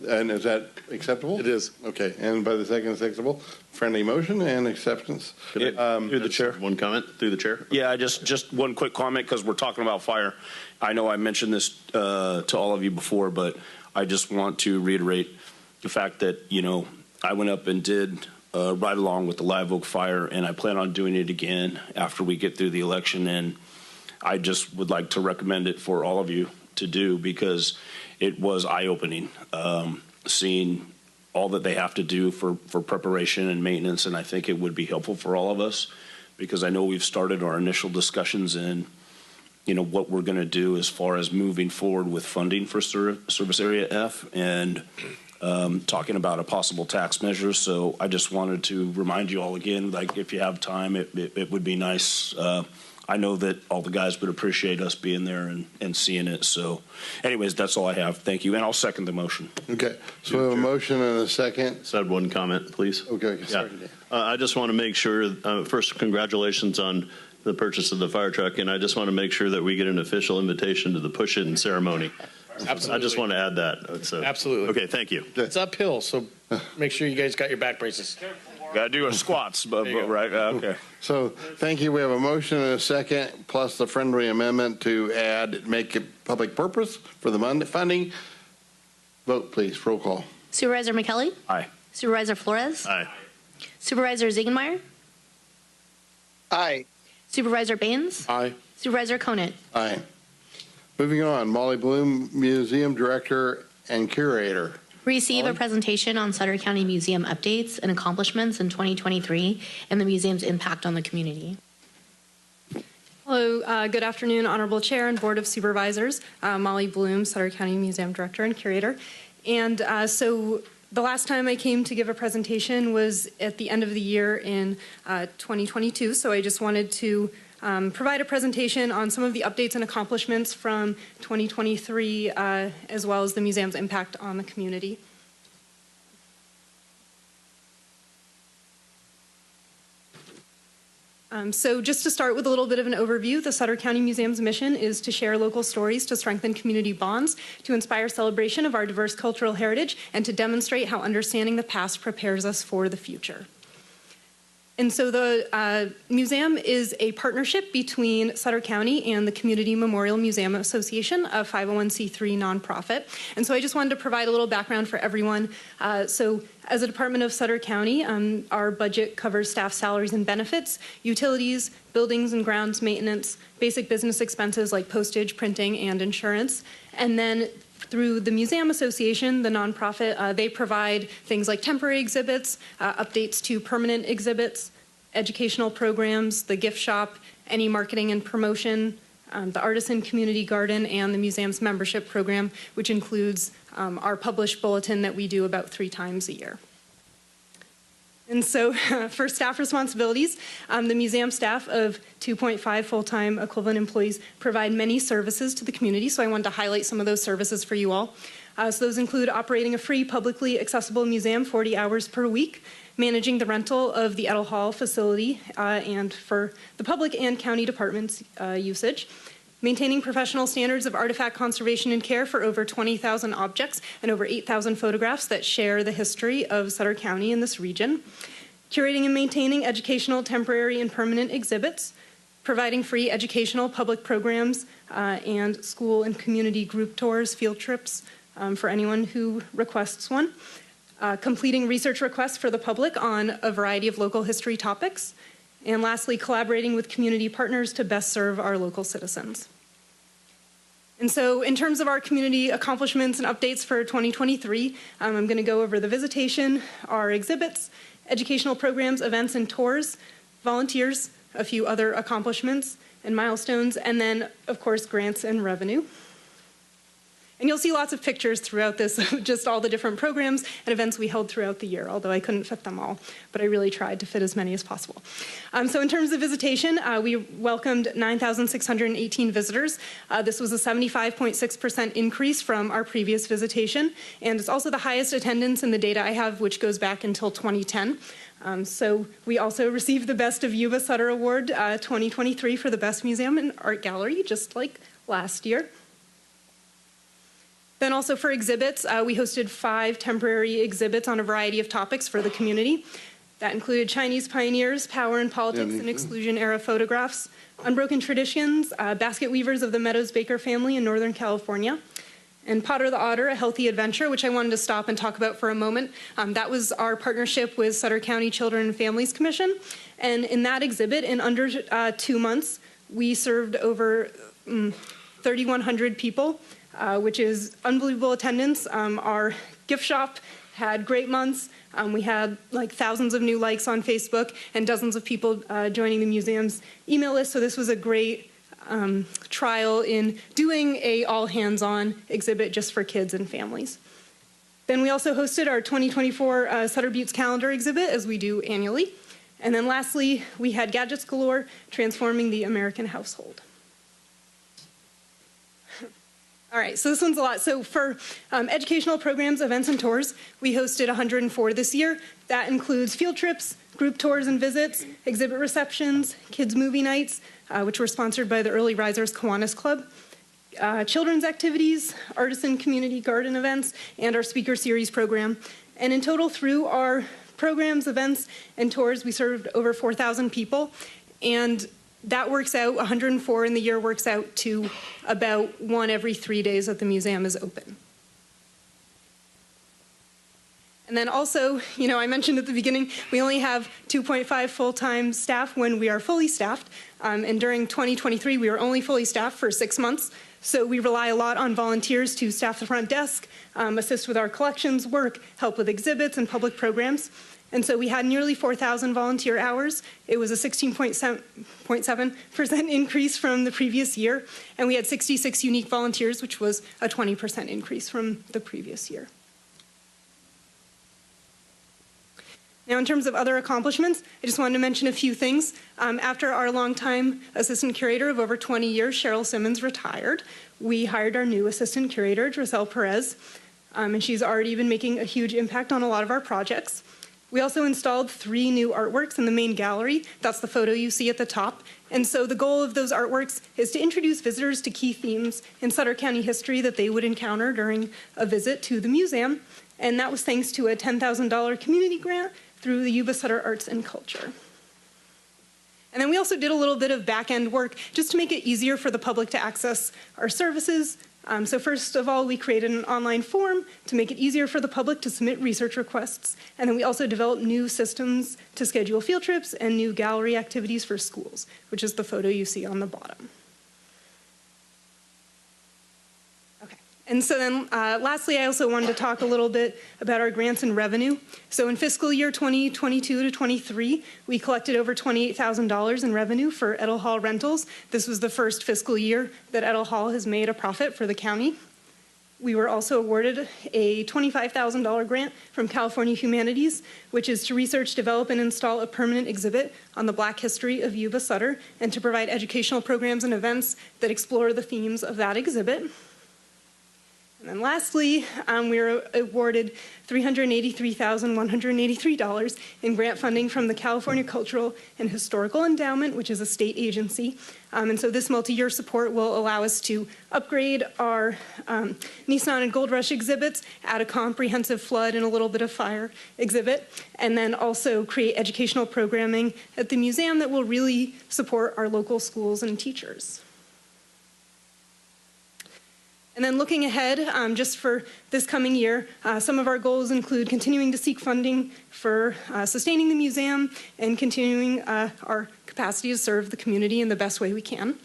And is that acceptable? It is. Okay. And by the second, acceptable. Friendly motion and acceptance. Through the chair. One comment through the chair. Yeah, just one quick comment because we're talking about fire. I know I mentioned this to all of you before, but I just want to reiterate the fact that, I went up and did ride along with the Live Oak Fire, and I plan on doing it again after we get through the election. And I just would like to recommend it for all of you to do because it was eye-opening seeing all that they have to do for preparation and maintenance, and I think it would be helpful for all of us because I know we've started our initial discussions in what we're going to do as far as moving forward with funding for Service Area F and talking about a possible tax measure. So I just wanted to remind you all again, like if you have time, it would be nice I know that all the guys would appreciate us being there and seeing it. So anyways, that's all I have. Thank you. And I'll second the motion. Okay. So we have a motion and a second. Just had one comment, please. Okay. Yeah. Sorry. I just want to make sure, first, congratulations on the purchase of the fire truck, and I just want to make sure that we get an official invitation to the push-in ceremony. Absolutely. I just want to add that. So. Absolutely. Okay, thank you. It's uphill, so make sure you guys got your back braces. Got to do our squats, but right? Okay. So thank you. We have a motion and a second, plus the friendly amendment to add, make it public purpose for the funding. Vote, please. Roll call. Supervisor McKelly? Aye. Supervisor Flores? Aye. Supervisor Ziegenmeyer? Aye. Supervisor Baines? Aye. Supervisor Conant? Aye. Moving on, Molly Bloom, Museum Director and Curator. Receive a presentation on Sutter County Museum updates and accomplishments in 2023 and the museum's impact on the community. Hello, good afternoon, Honorable Chair and Board of Supervisors. Molly Bloom, Sutter County Museum Director and Curator. And so the last time I came to give a presentation was at the end of the year in 2022. So I just wanted to provide a presentation on some of the updates and accomplishments from 2023, as well as the museum's impact on the community. So just to start with a little bit of an overview, the Sutter County Museum's mission is to share local stories to strengthen community bonds, to inspire celebration of our diverse cultural heritage, and to demonstrate how understanding the past prepares us for the future. And so the museum is a partnership between Sutter County and the Community Memorial Museum Association, a 501c3 nonprofit. And so I just wanted to provide a little background for everyone. So as a department of Sutter County, our budget covers staff salaries and benefits, utilities, buildings and grounds maintenance, basic business expenses like postage, printing, and insurance. And then through the Museum Association, the nonprofit, they provide things like temporary exhibits, updates to permanent exhibits, educational programs, the gift shop, any marketing and promotion, the Artisan Community Garden, and the museum's membership program, which includes our published bulletin that we do about 3 times a year. And so for staff responsibilities, the museum staff of 2.5 full-time equivalent employees provide many services to the community, so I wanted to highlight some of those services for you all. So those include operating a free, publicly accessible museum 40 hours per week, managing the rental of the Edel Hall facility and for the public and county departments' usage, maintaining professional standards of artifact conservation and care for over 20,000 objects and over 8,000 photographs that share the history of Sutter County in this region, curating and maintaining educational, temporary, and permanent exhibits, providing free educational public programs and school and community group tours, field trips for anyone who requests one, completing research requests for the public on a variety of local history topics, and lastly, collaborating with community partners to best serve our local citizens. And so in terms of our community accomplishments and updates for 2023, I'm going to go over the visitation, our exhibits, educational programs, events, and tours, volunteers, a few other accomplishments and milestones, and then, of course, grants and revenue. And you'll see lots of pictures throughout this of just all the different programs and events we held throughout the year, although I couldn't fit them all, but I really tried to fit as many as possible. So in terms of visitation, we welcomed 9,618 visitors. This was a 75.6% increase from our previous visitation, and it's also the highest attendance in the data I have, which goes back until 2010. So we also received the Best of Yuba-Sutter Award 2023 for the Best Museum and Art Gallery, just like last year. Then also for exhibits, we hosted 5 temporary exhibits on a variety of topics for the community. That included Chinese pioneers, power and politics and exclusion era photographs, unbroken traditions, basket weavers of the Meadows Baker family in Northern California, and Potter the Otter, a healthy adventure, which I wanted to stop and talk about for a moment. That was our partnership with Sutter County Children and Families Commission. And in that exhibit, in under 2 months, we served over 3,100 people, which is unbelievable attendance. Our gift shop had great months. We had like thousands of new likes on Facebook and dozens of people joining the museum's email list. So this was a great trial in doing a all-hands-on exhibit just for kids and families. Then we also hosted our 2024 Sutter Buttes Calendar exhibit, as we do annually. And then lastly, we had gadgets galore, transforming the American household. All right, so this one's a lot. So for educational programs, events, and tours, we hosted 104 this year. That includes field trips, group tours and visits, exhibit receptions, kids' movie nights, which were sponsored by the Early Risers Kiwanis Club, children's activities, artisan community garden events, and our speaker series program. And in total, through our programs, events, and tours, we served over 4,000 people. And that works out, 104 in the year works out to about 1 every 3 days that the museum is open. And then also, you know, I mentioned at the beginning, we only have 2.5 full-time staff when we are fully staffed. And during 2023, we were only fully staffed for 6 months. So we rely a lot on volunteers to staff the front desk, assist with our collections work, help with exhibits and public programs. And so we had nearly 4,000 volunteer hours. It was a 16.7% increase from the previous year. And we had 66 unique volunteers, which was a 20% increase from the previous year. Now, in terms of other accomplishments, I just wanted to mention a few things. After our longtime assistant curator of over 20 years, Cheryl Simmons, retired, we hired our new assistant curator, Drissel Perez, and she's already been making a huge impact on a lot of our projects. We also installed 3 new artworks in the main gallery. That's the photo you see at the top. And so the goal of those artworks is to introduce visitors to key themes in Sutter County history that they would encounter during a visit to the museum. And that was thanks to a $10,000 community grant through the Yuba-Sutter Arts and Culture. And then we also did a little bit of back-end work just to make it easier for the public to access our services. So first of all, we created an online form to make it easier for the public to submit research requests. And then we also developed new systems to schedule field trips and new gallery activities for schools, which is the photo you see on the bottom. Okay. And so then lastly, I also wanted to talk a little bit about our grants and revenue. So in fiscal year 2022 to 23, we collected over $28,000 in revenue for Edel Hall rentals. This was the first fiscal year that Edel Hall has made a profit for the county. We were also awarded a $25,000 grant from California Humanities, which is to research, develop, and install a permanent exhibit on the Black history of Yuba-Sutter and to provide educational programs and events that explore the themes of that exhibit. And then lastly, we were awarded $383,183 in grant funding from the California Cultural and Historical Endowment, which is a state agency. And so this multi-year support will allow us to upgrade our Nissan and Gold Rush exhibits, add a comprehensive flood and a little bit of fire exhibit, and then also create educational programming at the museum that will really support our local schools and teachers. And then looking ahead, just for this coming year, some of our goals include continuing to seek funding for sustaining the museum and continuing our capacity to serve the community in the best way we can.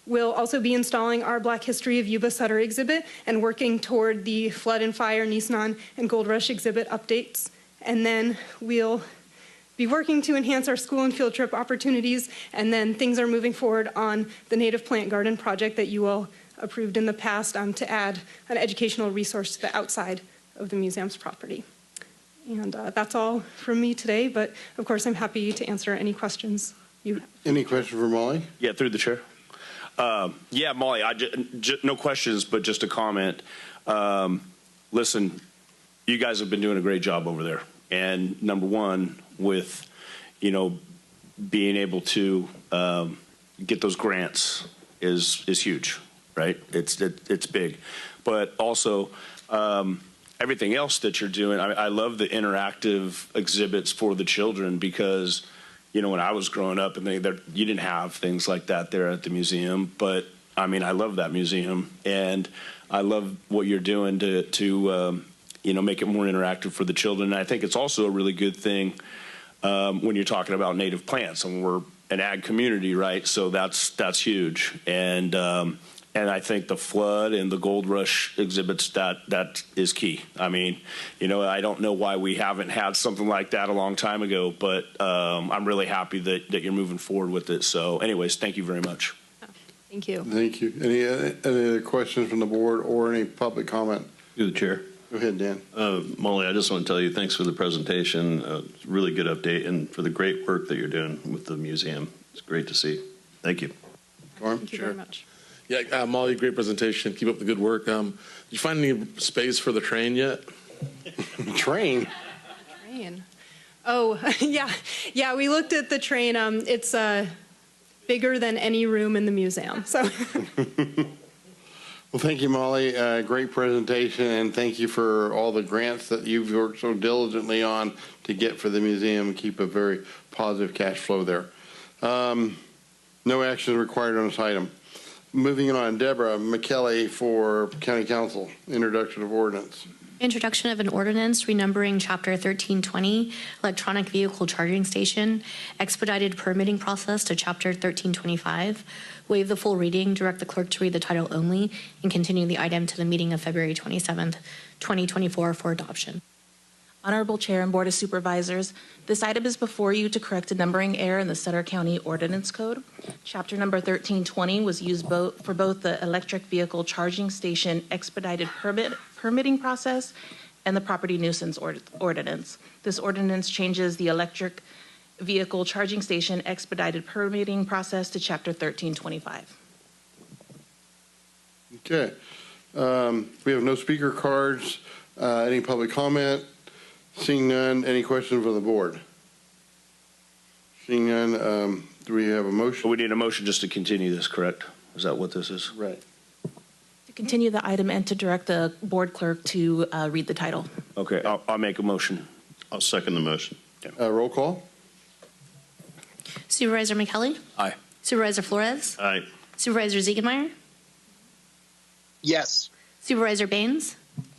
We'll also be installing our Black History of Yuba-Sutter exhibit and working toward the Flood and Fire, Nissan, and Gold Rush exhibit updates. And then we'll be working to enhance our school and field trip opportunities, and then things are moving forward on the Native Plant Garden project that you all approved in the past to add an educational resource to the outside of the museum's property. And that's all from me today, but of course I'm happy to answer any questions you have. Any question for Molly? Yeah, through the chair. Yeah, Molly, no questions, but just a comment. Listen, you guys have been doing a great job over there. And number one, with, you know, being able to get those grants is huge. Right, it's big, but also everything else that you're doing. I love the interactive exhibits for the children because, you know, when I was growing up, and you didn't have things like that there at the museum. But I mean, I love that museum, and I love what you're doing to you know, make it more interactive for the children. And I think it's also a really good thing when you're talking about native plants, and we're an ag community, right? So that's huge, and I think the flood and the Gold Rush exhibits, that is key. I mean, you know, I don't know why we haven't had something like that a long time ago, but I'm really happy that you're moving forward with it. So anyways, thank you very much. Thank you. Thank you. Any other questions from the board or any public comment? Through the chair. Go ahead, Dan. Molly, I just want to tell you thanks for the presentation. Really good update, and for the great work that you're doing with the museum. It's great to see. Thank you. Norm? Thank you very much. Yeah, Molly, great presentation. Keep up the good work. Did you find any space for the train yet? Train? Train. Oh, yeah. We looked at the train. It's bigger than any room in the museum. So. Well, thank you, Molly. Great presentation, and thank you for all the grants that you've worked so diligently on to get for the museum. Keep a very positive cash flow there. No action required on this item. Moving on, Deborah McKelly for County Council. Introduction of ordinance. Introduction of an ordinance renumbering Chapter 1320, Electronic Vehicle Charging Station, expedited permitting process to Chapter 1325, waive the full reading, direct the clerk to read the title only, and continue the item to the meeting of February 27th, 2024 for adoption. Honorable Chair and Board of Supervisors, this item is before you to correct a numbering error in the Sutter County Ordinance Code. Chapter number 1320 was used for both the electric vehicle charging station expedited permitting process and the property nuisance ordinance. This ordinance changes the electric vehicle charging station expedited permitting process to Chapter 1325. Okay. We have no speaker cards. Any public comment? Seeing none, any questions from the board? Seeing none, do we have a motion? We need a motion just to continue this, correct? Is that what this is? Right. To continue the item and to direct the board clerk to read the title. Okay, I'll make a motion. I'll second the motion. Roll call. Supervisor McKelly? Aye. Supervisor Flores? Aye. Supervisor Ziegenmeyer? Yes. Supervisor Baines?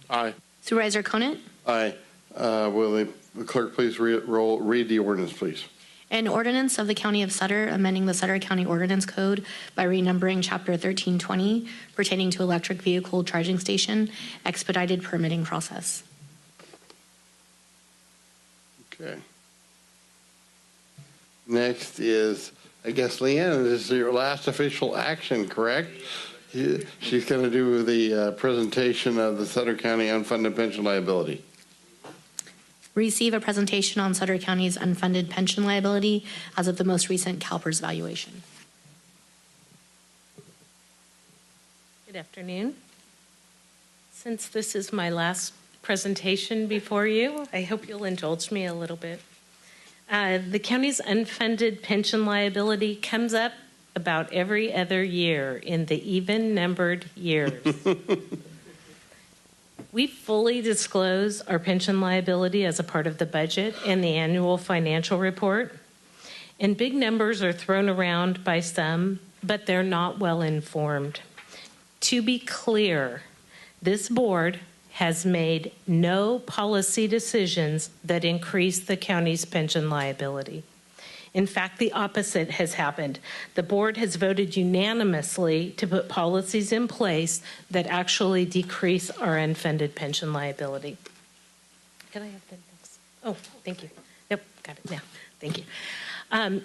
Aye. Supervisor Conant? Aye. Will the clerk please read the ordinance, please? An ordinance of the County of Sutter amending the Sutter County Ordinance Code by renumbering Chapter 1320 pertaining to electric vehicle charging station, expedited permitting process. Okay. Next is, I guess, Leanne, this is your last official action, correct? She's going to do the presentation of the Sutter County unfunded pension liability. Receive a presentation on Sutter County's unfunded pension liability as of the most recent CalPERS valuation. Good afternoon. Since this is my last presentation before you, I hope you'll indulge me a little bit. The county's unfunded pension liability comes up about every other year in the even-numbered years. We fully disclose our pension liability as a part of the budget and the annual financial report. And big numbers are thrown around by some, but they're not well informed. To be clear, this board has made no policy decisions that increase the county's pension liability. In fact, the opposite has happened. The board has voted unanimously to put policies in place that actually decrease our unfunded pension liability. Can I have the next? Oh, thank you. Yep, got it now. Thank you.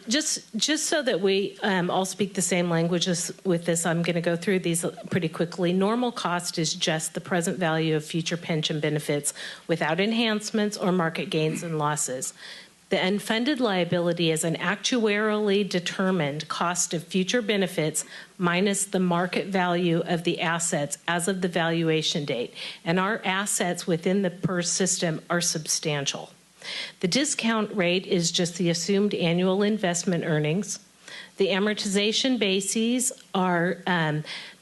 Just so that we all speak the same languages with this, I'm going to go through these pretty quickly. Normal cost is just the present value of future pension benefits without enhancements or market gains and losses. The unfunded liability is an actuarially determined cost of future benefits minus the market value of the assets as of the valuation date. And our assets within the PERS system are substantial. The discount rate is just the assumed annual investment earnings. The amortization bases are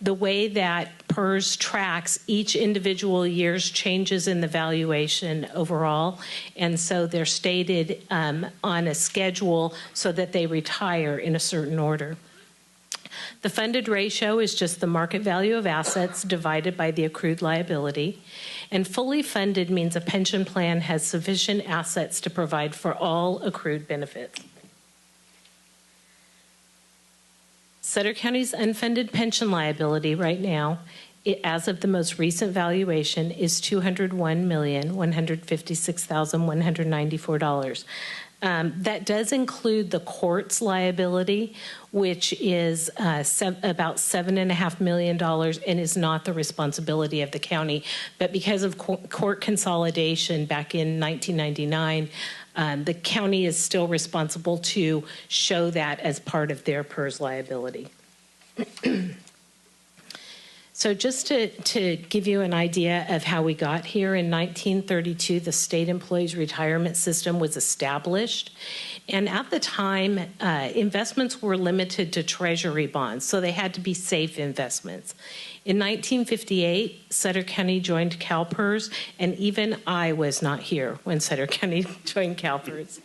the way that PERS tracks each individual year's changes in the valuation overall. And so they're stated on a schedule so that they retire in a certain order. The funded ratio is just the market value of assets divided by the accrued liability. And fully funded means a pension plan has sufficient assets to provide for all accrued benefits. Sutter County's unfunded pension liability right now, as of the most recent valuation, is $201,156,194. That does include the court's liability, which is about $7.5 million and is not the responsibility of the county. But because of court consolidation back in 1999, the county is still responsible to show that as part of their PERS liability. So just to give you an idea of how we got here, in 1932, the State Employees Retirement System was established. And at the time, investments were limited to treasury bonds, so they had to be safe investments. In 1958, Sutter County joined CalPERS, and even I was not here when Sutter County joined CalPERS.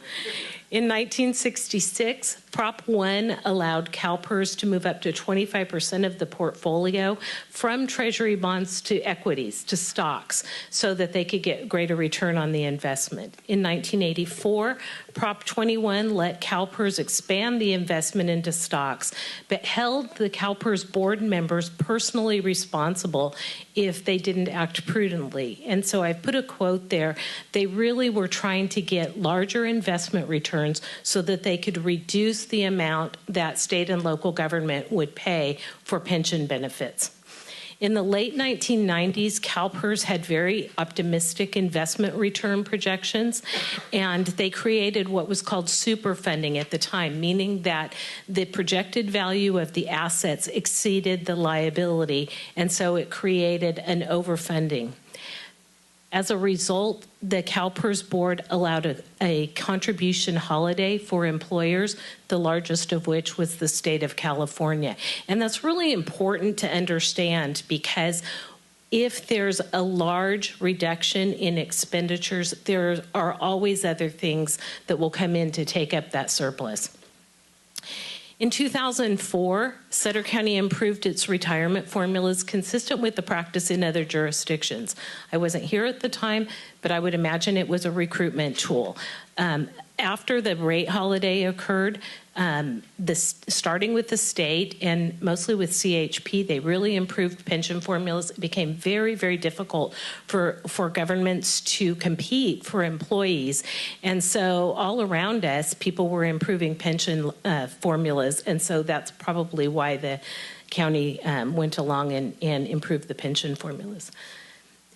In 1966, Prop 1 allowed CalPERS to move up to 25% of the portfolio from treasury bonds to equities, to stocks, so that they could get greater return on the investment. In 1984, Prop 21 let CalPERS expand the investment into stocks, but held the CalPERS board members personally responsible if they didn't act prudently. And so I've put a quote there. They really were trying to get larger investment returns so that they could reduce the amount that state and local government would pay for pension benefits. In the late 1990s, CalPERS had very optimistic investment return projections, and they created what was called superfunding at the time, meaning that the projected value of the assets exceeded the liability, and so it created an overfunding. As a result, the CalPERS board allowed a contribution holiday for employers, the largest of which was the state of California. And that's really important to understand, because if there's a large reduction in expenditures, there are always other things that will come in to take up that surplus. In 2004, Sutter County improved its retirement formulas consistent with the practice in other jurisdictions. I wasn't here at the time, but I would imagine it was a recruitment tool. After the rate holiday occurred, starting with the state and mostly with CHP, they really improved pension formulas. It became very, very difficult for governments to compete for employees. And so all around us, people were improving pension formulas. And so that's probably why the county went along and improved the pension formulas.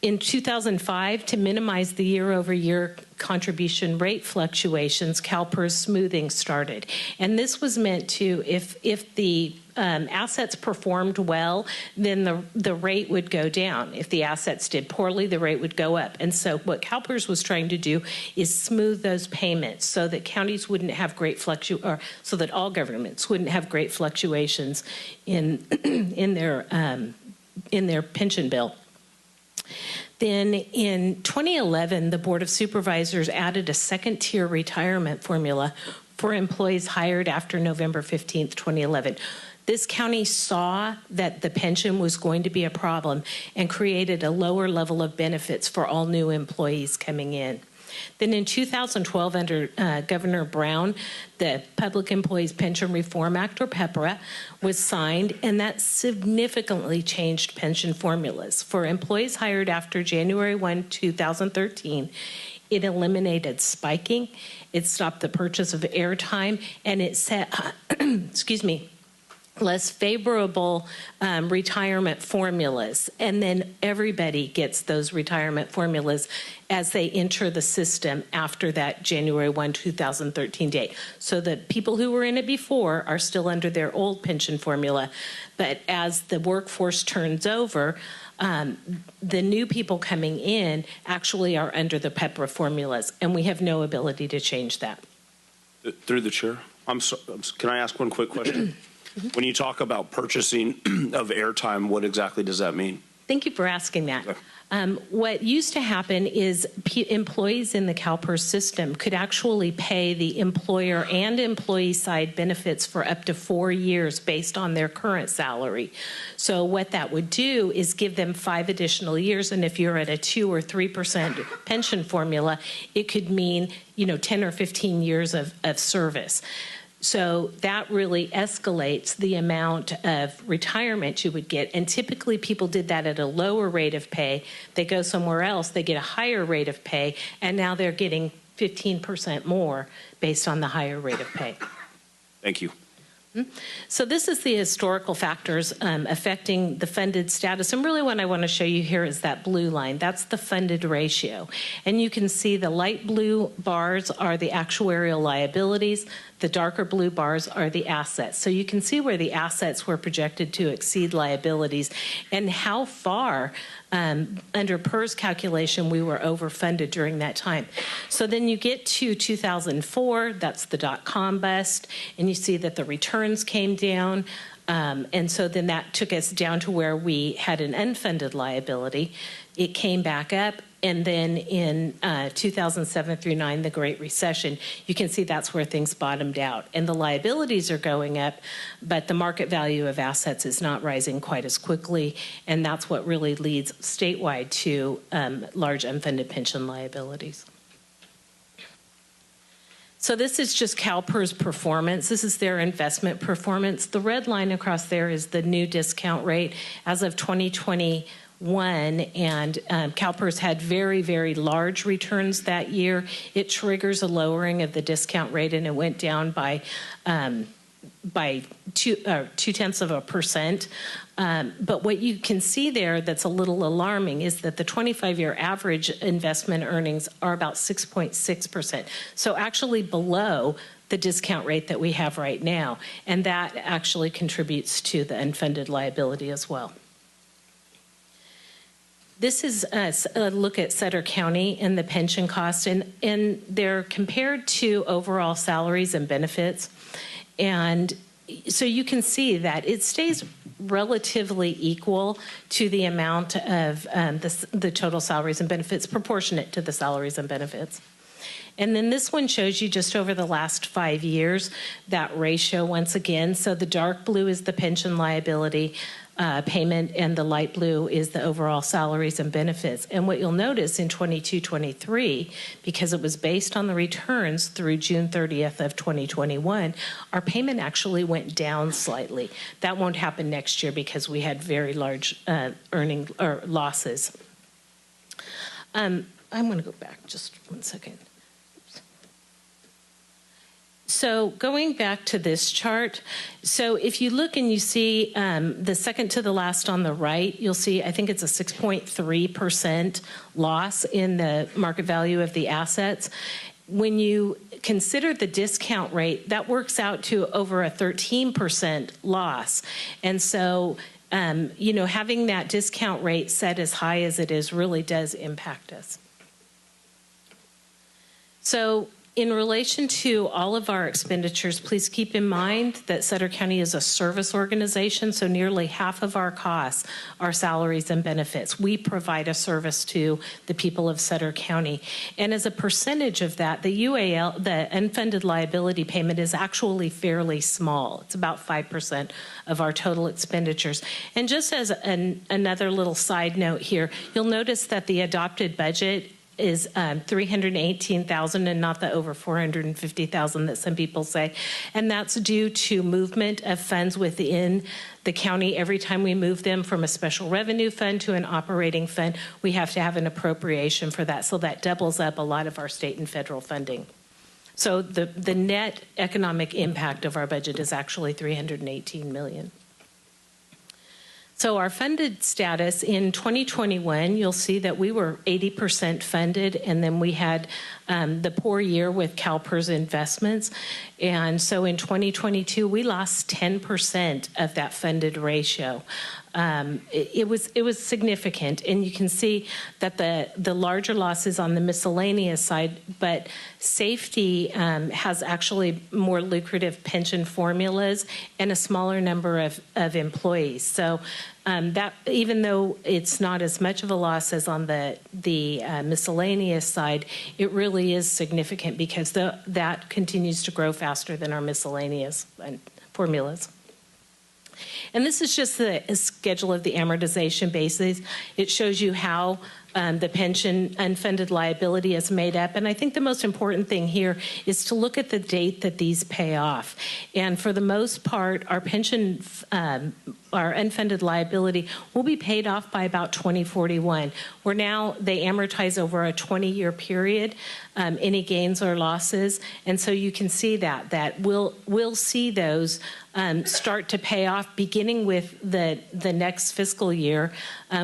In 2005, to minimize the year-over-year contribution rate fluctuations, CalPERS smoothing started. And this was meant to, if the assets performed well, then the rate would go down. If the assets did poorly, the rate would go up. And so what CalPERS was trying to do is smooth those payments so that counties wouldn't have great so that all governments wouldn't have great fluctuations in their pension bill. Then in 2011, the Board of Supervisors added a second-tier retirement formula for employees hired after November 15th, 2011. This county saw that the pension was going to be a problem and created a lower level of benefits for all new employees coming in. Then in 2012, under Governor Brown, the Public Employees Pension Reform Act, or PEPRA, was signed, and that significantly changed pension formulas. For employees hired after January 1, 2013, it eliminated spiking, it stopped the purchase of airtime, and it set, less favorable retirement formulas. And then everybody gets those retirement formulas as they enter the system after that January 1, 2013 date. So the people who were in it before are still under their old pension formula. But as the workforce turns over, the new people coming in actually are under the PEPRA formulas, and we have no ability to change that. Through the chair, can I ask one quick question? When you talk about purchasing of airtime, what exactly does that mean? Thank you for asking that. What used to happen is employees in the CalPERS system could actually pay the employer and employee side benefits for up to 4 years based on their current salary. So what that would do is give them 5 additional years, and if you're at a 2 or 3% pension formula, it could mean 10 or 15 years of service. So that really escalates the amount of retirement you would get. And typically people did that at a lower rate of pay. They go somewhere else, they get a higher rate of pay, and now they're getting 15% more based on the higher rate of pay. Thank you. So this is the historical factors affecting the funded status. And really what I want to show you here is that blue line. That's the funded ratio. And you can see the light blue bars are the actuarial liabilities. The darker blue bars are the assets. So you can see where the assets were projected to exceed liabilities and how far under PERS calculation we were overfunded during that time. So then you get to 2004, that's the dot-com bust, and you see that the returns came down. And so then that took us down to where we had an unfunded liability. It came back up. And then in 2007 through 9, the Great Recession, you can see that's where things bottomed out. And the liabilities are going up, but the market value of assets is not rising quite as quickly. And that's what really leads statewide to large unfunded pension liabilities. So this is just CalPERS performance. This is their investment performance. The red line across there is the new discount rate as of 2021, and CalPERS had very, very large returns that year. It triggers a lowering of the discount rate, and it went down by 0.2%. But what you can see there that's a little alarming is that the 25-year average investment earnings are about 6.6%. So actually below the discount rate that we have right now. And that actually contributes to the unfunded liability as well. This is a look at Sutter County and the pension cost, and they're compared to overall salaries and benefits. And so you can see that it stays relatively equal to the amount of the total salaries and benefits, proportionate to the salaries and benefits. And then this one shows you just over the last 5 years, that ratio once again. So the dark blue is the pension liability payment, and the light blue is the overall salaries and benefits. And what you'll notice in 22-23, because it was based on the returns through June 30th of 2021, our payment actually went down slightly. That won't happen next year because we had very large earning or losses. I'm going to go back just 1 second. So going back to this chart, so if you look and you see the second to the last on the right, you'll see I think it's a 6.3% loss in the market value of the assets. When you consider the discount rate, that works out to over a 13% loss. And so, you know, having that discount rate set as high as it is really does impact us. So, in relation to all of our expenditures, please keep in mind that Sutter County is a service organization, so nearly half of our costs are salaries and benefits. We provide a service to the people of Sutter County. And as a percentage of that, the UAL, the unfunded liability payment, is actually fairly small. It's about 5% of our total expenditures. And just as another little side note here, you'll notice that the adopted budget is $318,000 and not the over $450,000 that some people say. And that's due to movement of funds within the county. Every time we move them from a special revenue fund to an operating fund, we have to have an appropriation for that. So that doubles up a lot of our state and federal funding. So the net economic impact of our budget is actually $318 million. So our funded status in 2021, you'll see that we were 80% funded, and then we had the poor year with CalPERS investments. And so in 2022, we lost 10% of that funded ratio. It was significant, and you can see that the larger losses on the miscellaneous side, but safety has actually more lucrative pension formulas and a smaller number of employees. So that, even though it's not as much of a loss as on the miscellaneous side, it really is significant because that continues to grow faster than our miscellaneous formulas. And this is just the schedule of the amortization basis. It shows you how the pension unfunded liability is made up. And I think the most important thing here is to look at the date that these pay off. And for the most part, our pension our unfunded liability will be paid off by about 2041. Where now they amortize over a 20-year period, any gains or losses, and so you can see that we'll see those start to pay off beginning with the next fiscal year,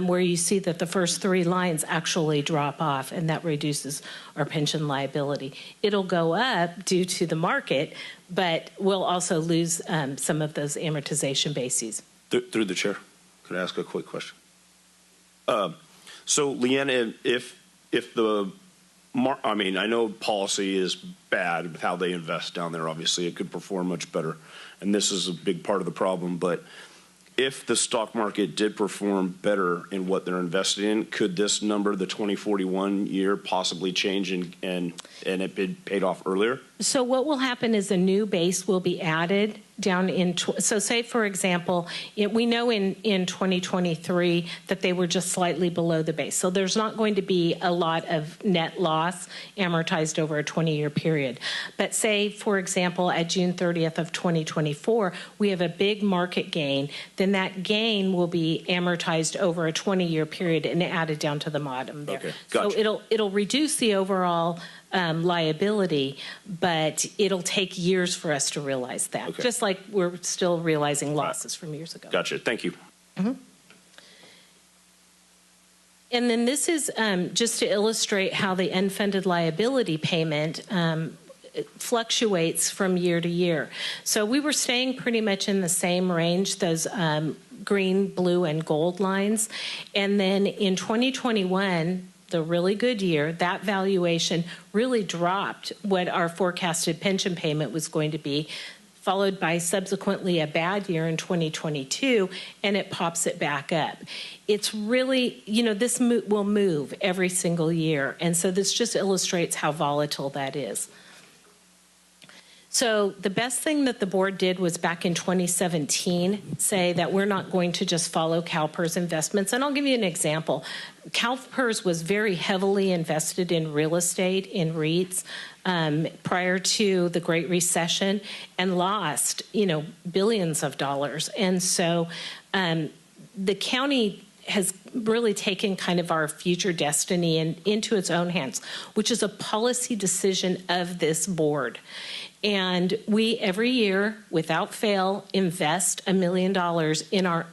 where you see that the first 3 lines actually drop off, and that reduces our pension liability. It'll go up due to the market, but we'll also lose some of those amortization bases. Through the chair, could I ask a quick question? So, Leanne, if the I mean, I know policy is bad with how they invest down there. Obviously, it could perform much better, and this is a big part of the problem. But if the stock market did perform better in what they're invested in, could this number, the 2041 year, possibly change and it be paid off earlier? So what will happen is a new base will be added down in, so say for example, we know in 2023 that they were just slightly below the base. So there's not going to be a lot of net loss amortized over a 20-year period. But say, for example, at June 30th of 2024, we have a big market gain, then that gain will be amortized over a 20-year period and added down to the bottom there. Okay, gotcha. So it'll reduce the overall liability, but it'll take years for us to realize that, Okay. just like we're still realizing losses from years ago. Gotcha. Thank you. Mm-hmm. And then this is just to illustrate how the unfunded liability payment it fluctuates from year to year. So we were staying pretty much in the same range, those green, blue, and gold lines. And then in 2021, the really good year, that valuation really dropped what our forecasted pension payment was going to be, followed by subsequently a bad year in 2022, and it pops it back up. It's really, this will move every single year, and so this just illustrates how volatile that is. So the best thing that the board did was back in 2017 say that we're not going to just follow CalPERS investments. And I'll give you an example. CalPERS was very heavily invested in real estate, in REITs, prior to the Great Recession and lost, billions of dollars. And so the county has really taken kind of our future destiny into its own hands, which is a policy decision of this board. And we, every year, without fail, invest $1 million in our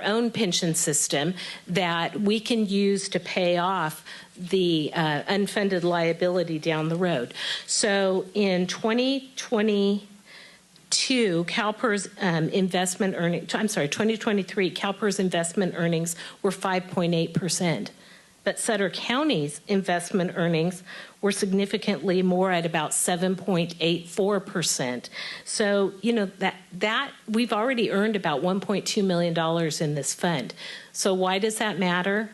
own pension system that we can use to pay off the unfunded liability down the road. So in 2022, CalPERS investment earnings, 2023, CalPERS investment earnings were 5.8%. But Sutter County's investment earnings were significantly more at about 7.84%. So, that we've already earned about $1.2 million in this fund. So why does that matter?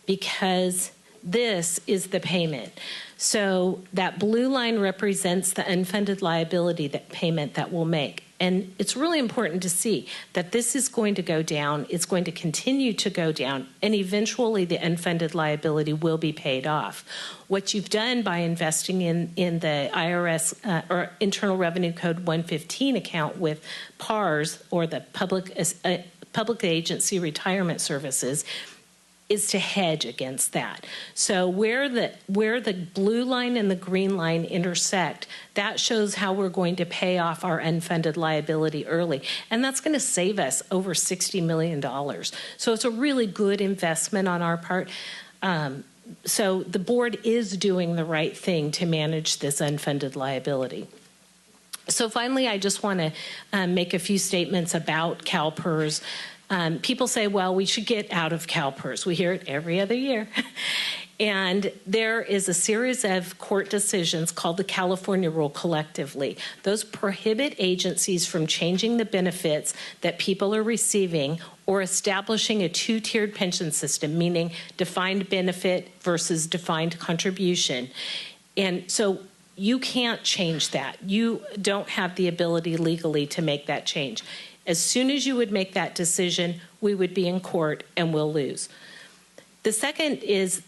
Because this is the payment. So that blue line represents the unfunded liability, that payment that we'll make. And it's really important to see that this is going to go down, it's going to continue to go down, and eventually the unfunded liability will be paid off. What you've done by investing in the IRS or Internal Revenue Code 115 account with PARS, or the Public Agency Retirement Services, is to hedge against that. So where the blue line and the green line intersect, that shows how we're going to pay off our unfunded liability early. And that's going to save us over $60 million. So it's a really good investment on our part. So the board is doing the right thing to manage this unfunded liability. So finally, I just want to make a few statements about CalPERS. People say, well, we should get out of CalPERS. We hear it every other year. And there is a series of court decisions called the California Rule collectively. Those prohibit agencies from changing the benefits that people are receiving or establishing a two-tiered pension system, meaning defined benefit versus defined contribution. And so you can't change that. You don't have the ability legally to make that change. As soon as you would make that decision, we would be in court and we'll lose. The second is,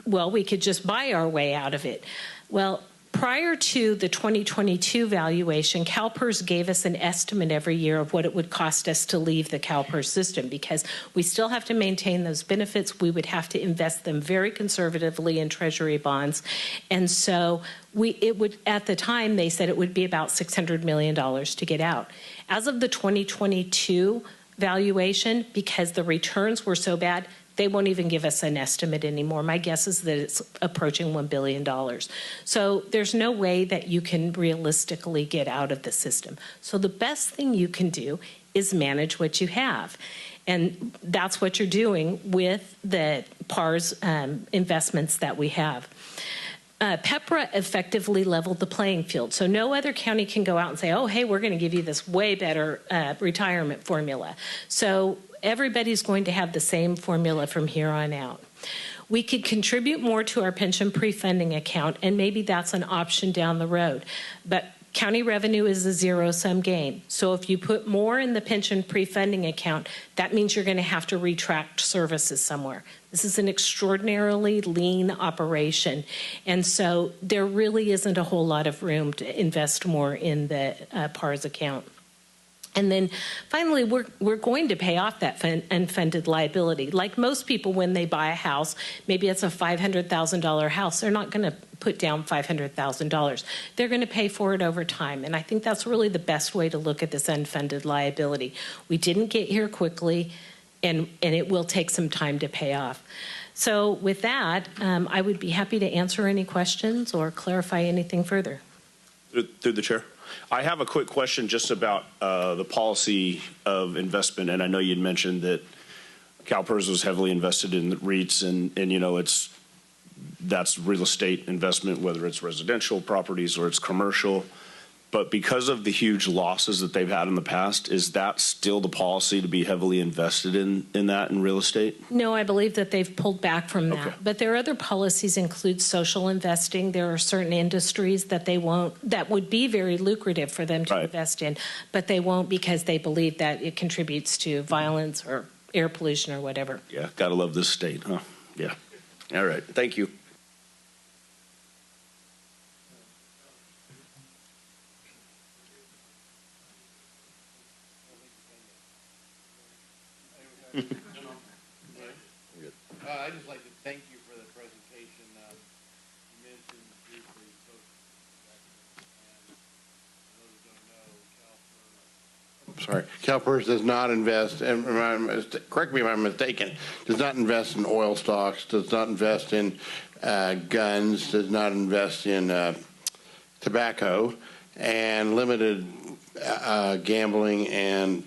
well, we could just buy our way out of it. Well, prior to the 2022 valuation, CalPERS gave us an estimate every year of what it would cost us to leave the CalPERS system, because we still have to maintain those benefits. We would have to invest them very conservatively in Treasury bonds. And so it would, at the time, they said it would be about $600 million to get out. As of the 2022 valuation, because the returns were so bad, they won't even give us an estimate anymore. My guess is that it's approaching $1 billion. So there's no way that you can realistically get out of the system. So the best thing you can do is manage what you have. And that's what you're doing with the PARS investments that we have. PEPRA effectively leveled the playing field. So no other county can go out and say, oh, hey, we're going to give you this way better retirement formula. So everybody's going to have the same formula from here on out. We could contribute more to our pension pre-funding account, and maybe that's an option down the road. But county revenue is a zero-sum game. So if you put more in the pension pre-funding account, that means you're going to have to retract services somewhere. This is an extraordinarily lean operation. And so there really isn't a whole lot of room to invest more in the PARS account. And then finally, we're going to pay off that unfunded liability. Like most people, when they buy a house, maybe it's a $500,000 house, they're not going to put down $500,000. They're going to pay for it over time. And I think that's really the best way to look at this unfunded liability. We didn't get here quickly, and it will take some time to pay off. So with that, I would be happy to answer any questions or clarify anything further. Through the chair. I have a quick question just about the policy of investment, and I know you'd mentioned that CalPERS was heavily invested in REITs, and you know, that's real estate investment, whether it's residential properties or it's commercial. But because of the huge losses that they've had in the past, is that still the policy to be heavily invested in that in real estate? No, I believe that they've pulled back from that. Okay. But their other policies include social investing. There are certain industries that they won't, that would be very lucrative for them to invest in, but they won't because they believe that it contributes to violence or air pollution or whatever. Yeah, gotta love this state, huh? Yeah. All right, thank you. I'd just like to thank you for the presentation. You mentioned briefly social investment, and CalPERS does not invest, and correct me if I'm mistaken, does not invest in oil stocks, does not invest in guns, does not invest in tobacco, and limited gambling and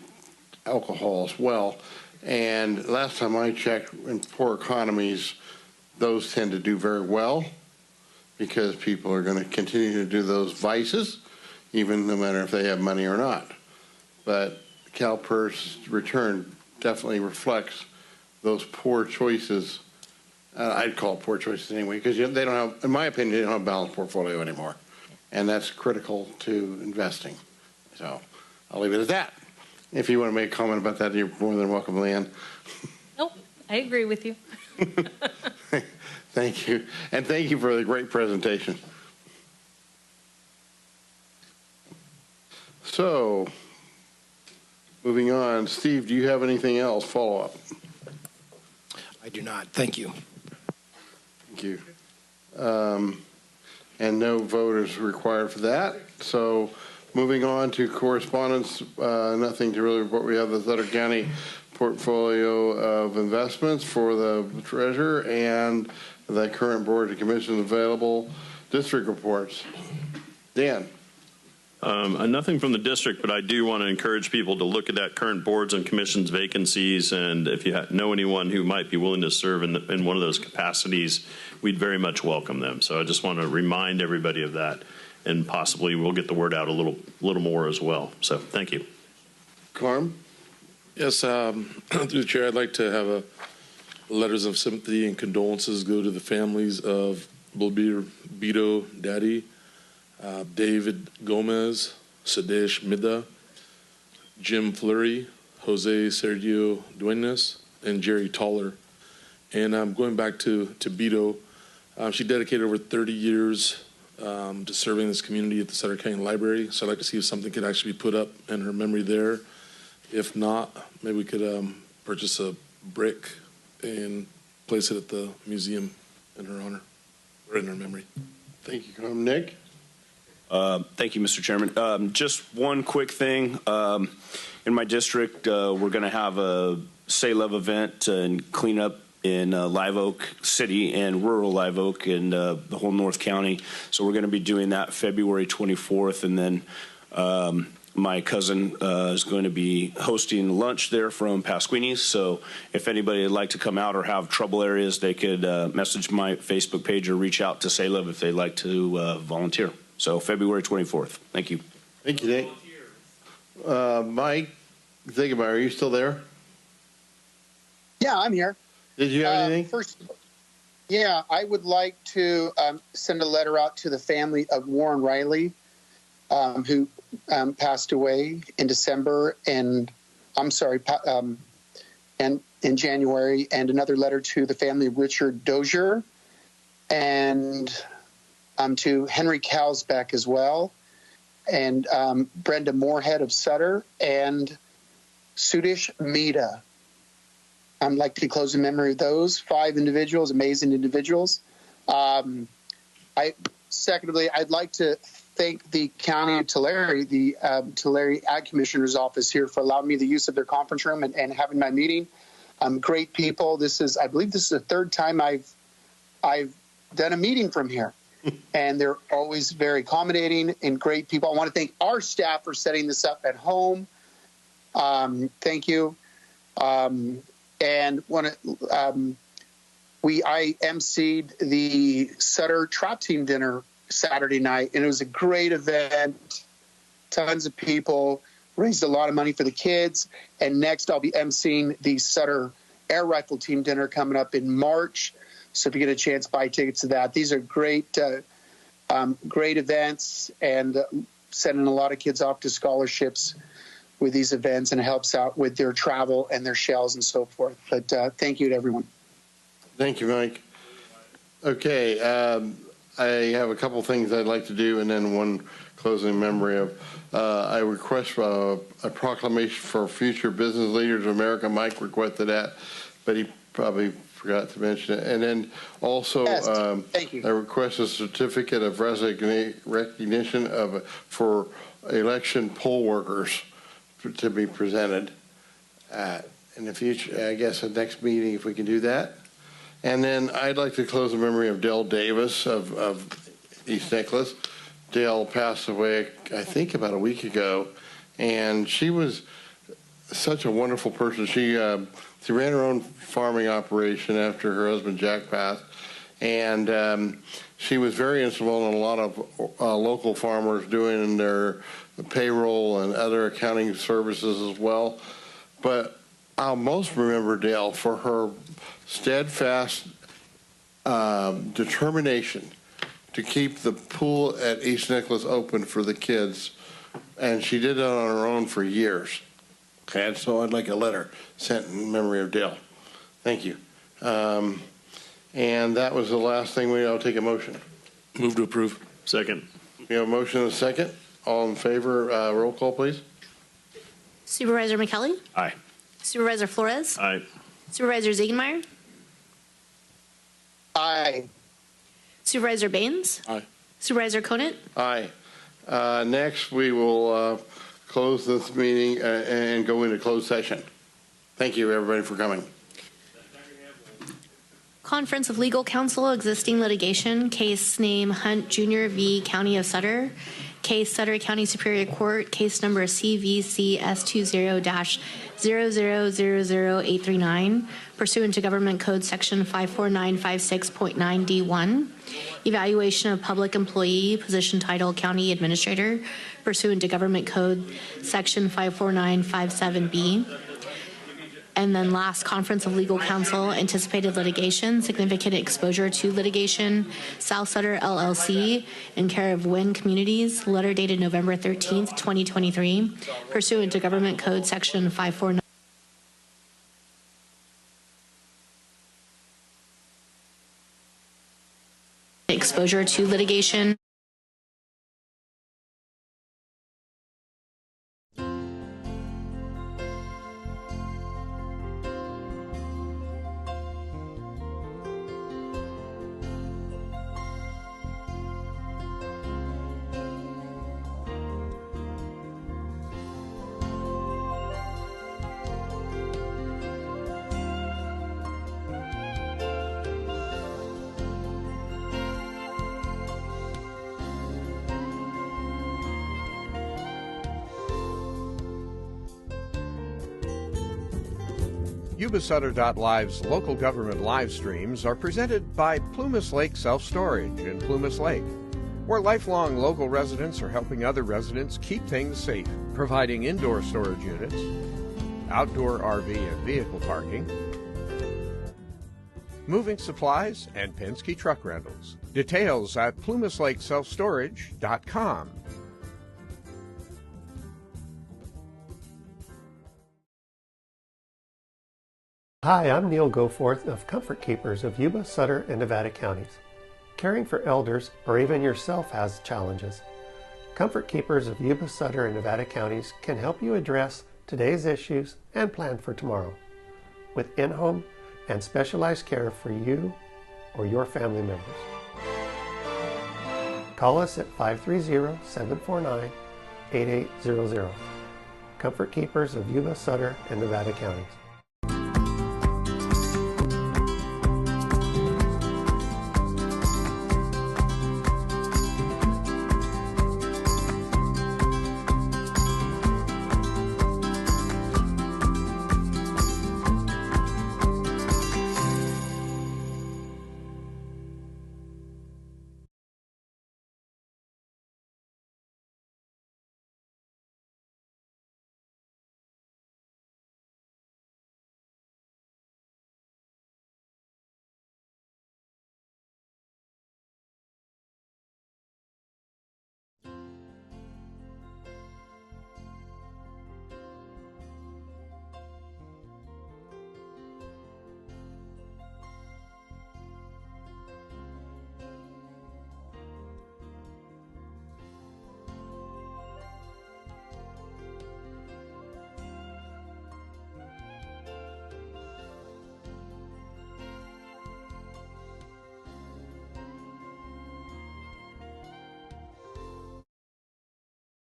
alcohol as well. And last time I checked, in poor economies, those tend to do very well because people are going to continue to do those vices, even no matter if they have money or not. But CalPERS return definitely reflects those poor choices. I'd call it poor choices anyway, because they don't have, in my opinion, they don't have a balanced portfolio anymore. And that's critical to investing. So I'll leave it at that. If you want to make a comment about that, you're more than welcome, Leanne. Nope, I agree with you. Thank you. And thank you for the great presentation. So, moving on. Steve, do you have anything else? Follow up? I do not. Thank you. Thank you. And no voters required for that. So, moving on to correspondence, nothing to really report. We have the Sutter County portfolio of investments for the treasurer and the current board of commissions available. District reports. Dan. Nothing from the district, but I do want to encourage people to look at that current boards and commissions vacancies, and if you know anyone who might be willing to serve in one of those capacities, we'd very much welcome them. So I just want to remind everybody of that. And possibly we'll get the word out a little more as well. So thank you. Carm? Yes, through the chair, I'd like to have letters of sympathy and condolences go to the families of Bulbito Daddy, David Gomez, Sadesh Mida, Jim Fleury, Jose Sergio Duenas, and Jerry Toller. And going back to Beto, she dedicated over 30 years to serving this community at the Sutter County Library. So I'd like to see if something could actually be put up in her memory there. If not, maybe we could purchase a brick and place it at the museum in her honor, or in her memory. Thank you, Nick. Thank you, Mr. Chairman. Just one quick thing. In my district, we're going to have a Say Love event and cleanup in Live Oak City and rural Live Oak and the whole North County. So we're going to be doing that February 24th, and then my cousin is going to be hosting lunch there from Pasquini's. So if anybody would like to come out or have trouble areas, they could message my Facebook page or reach out to Say Love if they'd like to volunteer. So February 24th. Thank you. Thank you, Nick. Mike Ziggemeyer, are you still there? Yeah, I'm here. Did you have anything? First, yeah, I would like to send a letter out to the family of Warren Riley, who passed away in December, and and in January, and another letter to the family of Richard Dozier, and to Henry Kalsbeck as well, and Brenda Moorhead of Sutter, and Sudish Mehta. I'd like to close in memory of those 5 individuals, amazing individuals. Secondly, I'd like to thank the County of Tulare, the Tulare Ag Commissioner's Office here for allowing me the use of their conference room and having my meeting. Great people. I believe this is the 3rd time I've done a meeting from here. And they're always very accommodating and great people. I want to thank our staff for setting this up at home. Thank you. And I emceed the Sutter Trot Team dinner Saturday night, and it was a great event. Tons of people, raised a lot of money for the kids. And next, I'll be emceeing the Sutter Air Rifle Team dinner coming up in March. So if you get a chance, buy tickets to that. These are great, great events, and sending a lot of kids off to scholarships with these events, and it helps out with their travel and their shells and so forth. But thank you to everyone. Thank you, Mike. Okay, I have a couple things I'd like to do, and then one closing memory of. I request a proclamation for future business leaders of America. Mike requested that, but he probably forgot to mention it. And then also, yes, thank you. I request a certificate of recognition for election poll workers to be presented in the future. I guess the next meeting, if we can do that. And then I'd like to close in memory of Dale Davis of East Nicholas. Dale passed away, I think, about a week ago, and she was such a wonderful person. She ran her own farming operation after her husband Jack passed, and she was very instrumental in a lot of local farmers doing their payroll and other accounting services as well. But I'll most remember Dale for her steadfast determination to keep the pool at East Nicholas open for the kids, and she did that on her own for years. Okay, and so I'd like a letter sent in memory of Dale. Thank you. And that was the last thing. I'll take a motion. Move to approve. Second. We have a motion and a second. All in favor, roll call, please. Supervisor McKelly? Aye. Supervisor Flores? Aye. Supervisor Ziegenmeyer? Aye. Supervisor Baines? Aye. Supervisor Conant? Aye. Next, we will close this meeting and go into closed session. Thank you, everybody, for coming. Conference of Legal Counsel, existing litigation, case name Hunt Jr. v. County of Sutter, case Sutter County Superior Court, case number CVCS20-0000839, pursuant to Government Code Section 54956.9D1, evaluation of public employee, position title County Administrator, pursuant to Government Code Section 54957B. And then last, Conference of Legal Counsel, anticipated litigation, significant exposure to litigation, South Sutter LLC, in care of Wynn Communities, letter dated November 13th, 2023, pursuant to Government Code Section 549. Exposure to litigation. Yuba-Sutter.live's local government live streams are presented by Plumas Lake Self-Storage in Plumas Lake, where lifelong local residents are helping other residents keep things safe, providing indoor storage units, outdoor RV and vehicle parking, moving supplies, and Penske truck rentals. Details at plumaslakeselfstorage.com. Hi, I'm Neil Goforth of Comfort Keepers of Yuba, Sutter, and Nevada counties. Caring for elders or even yourself has challenges. Comfort Keepers of Yuba, Sutter, and Nevada counties can help you address today's issues and plan for tomorrow with in-home and specialized care for you or your family members. Call us at 530-749-8800. Comfort Keepers of Yuba, Sutter, and Nevada counties.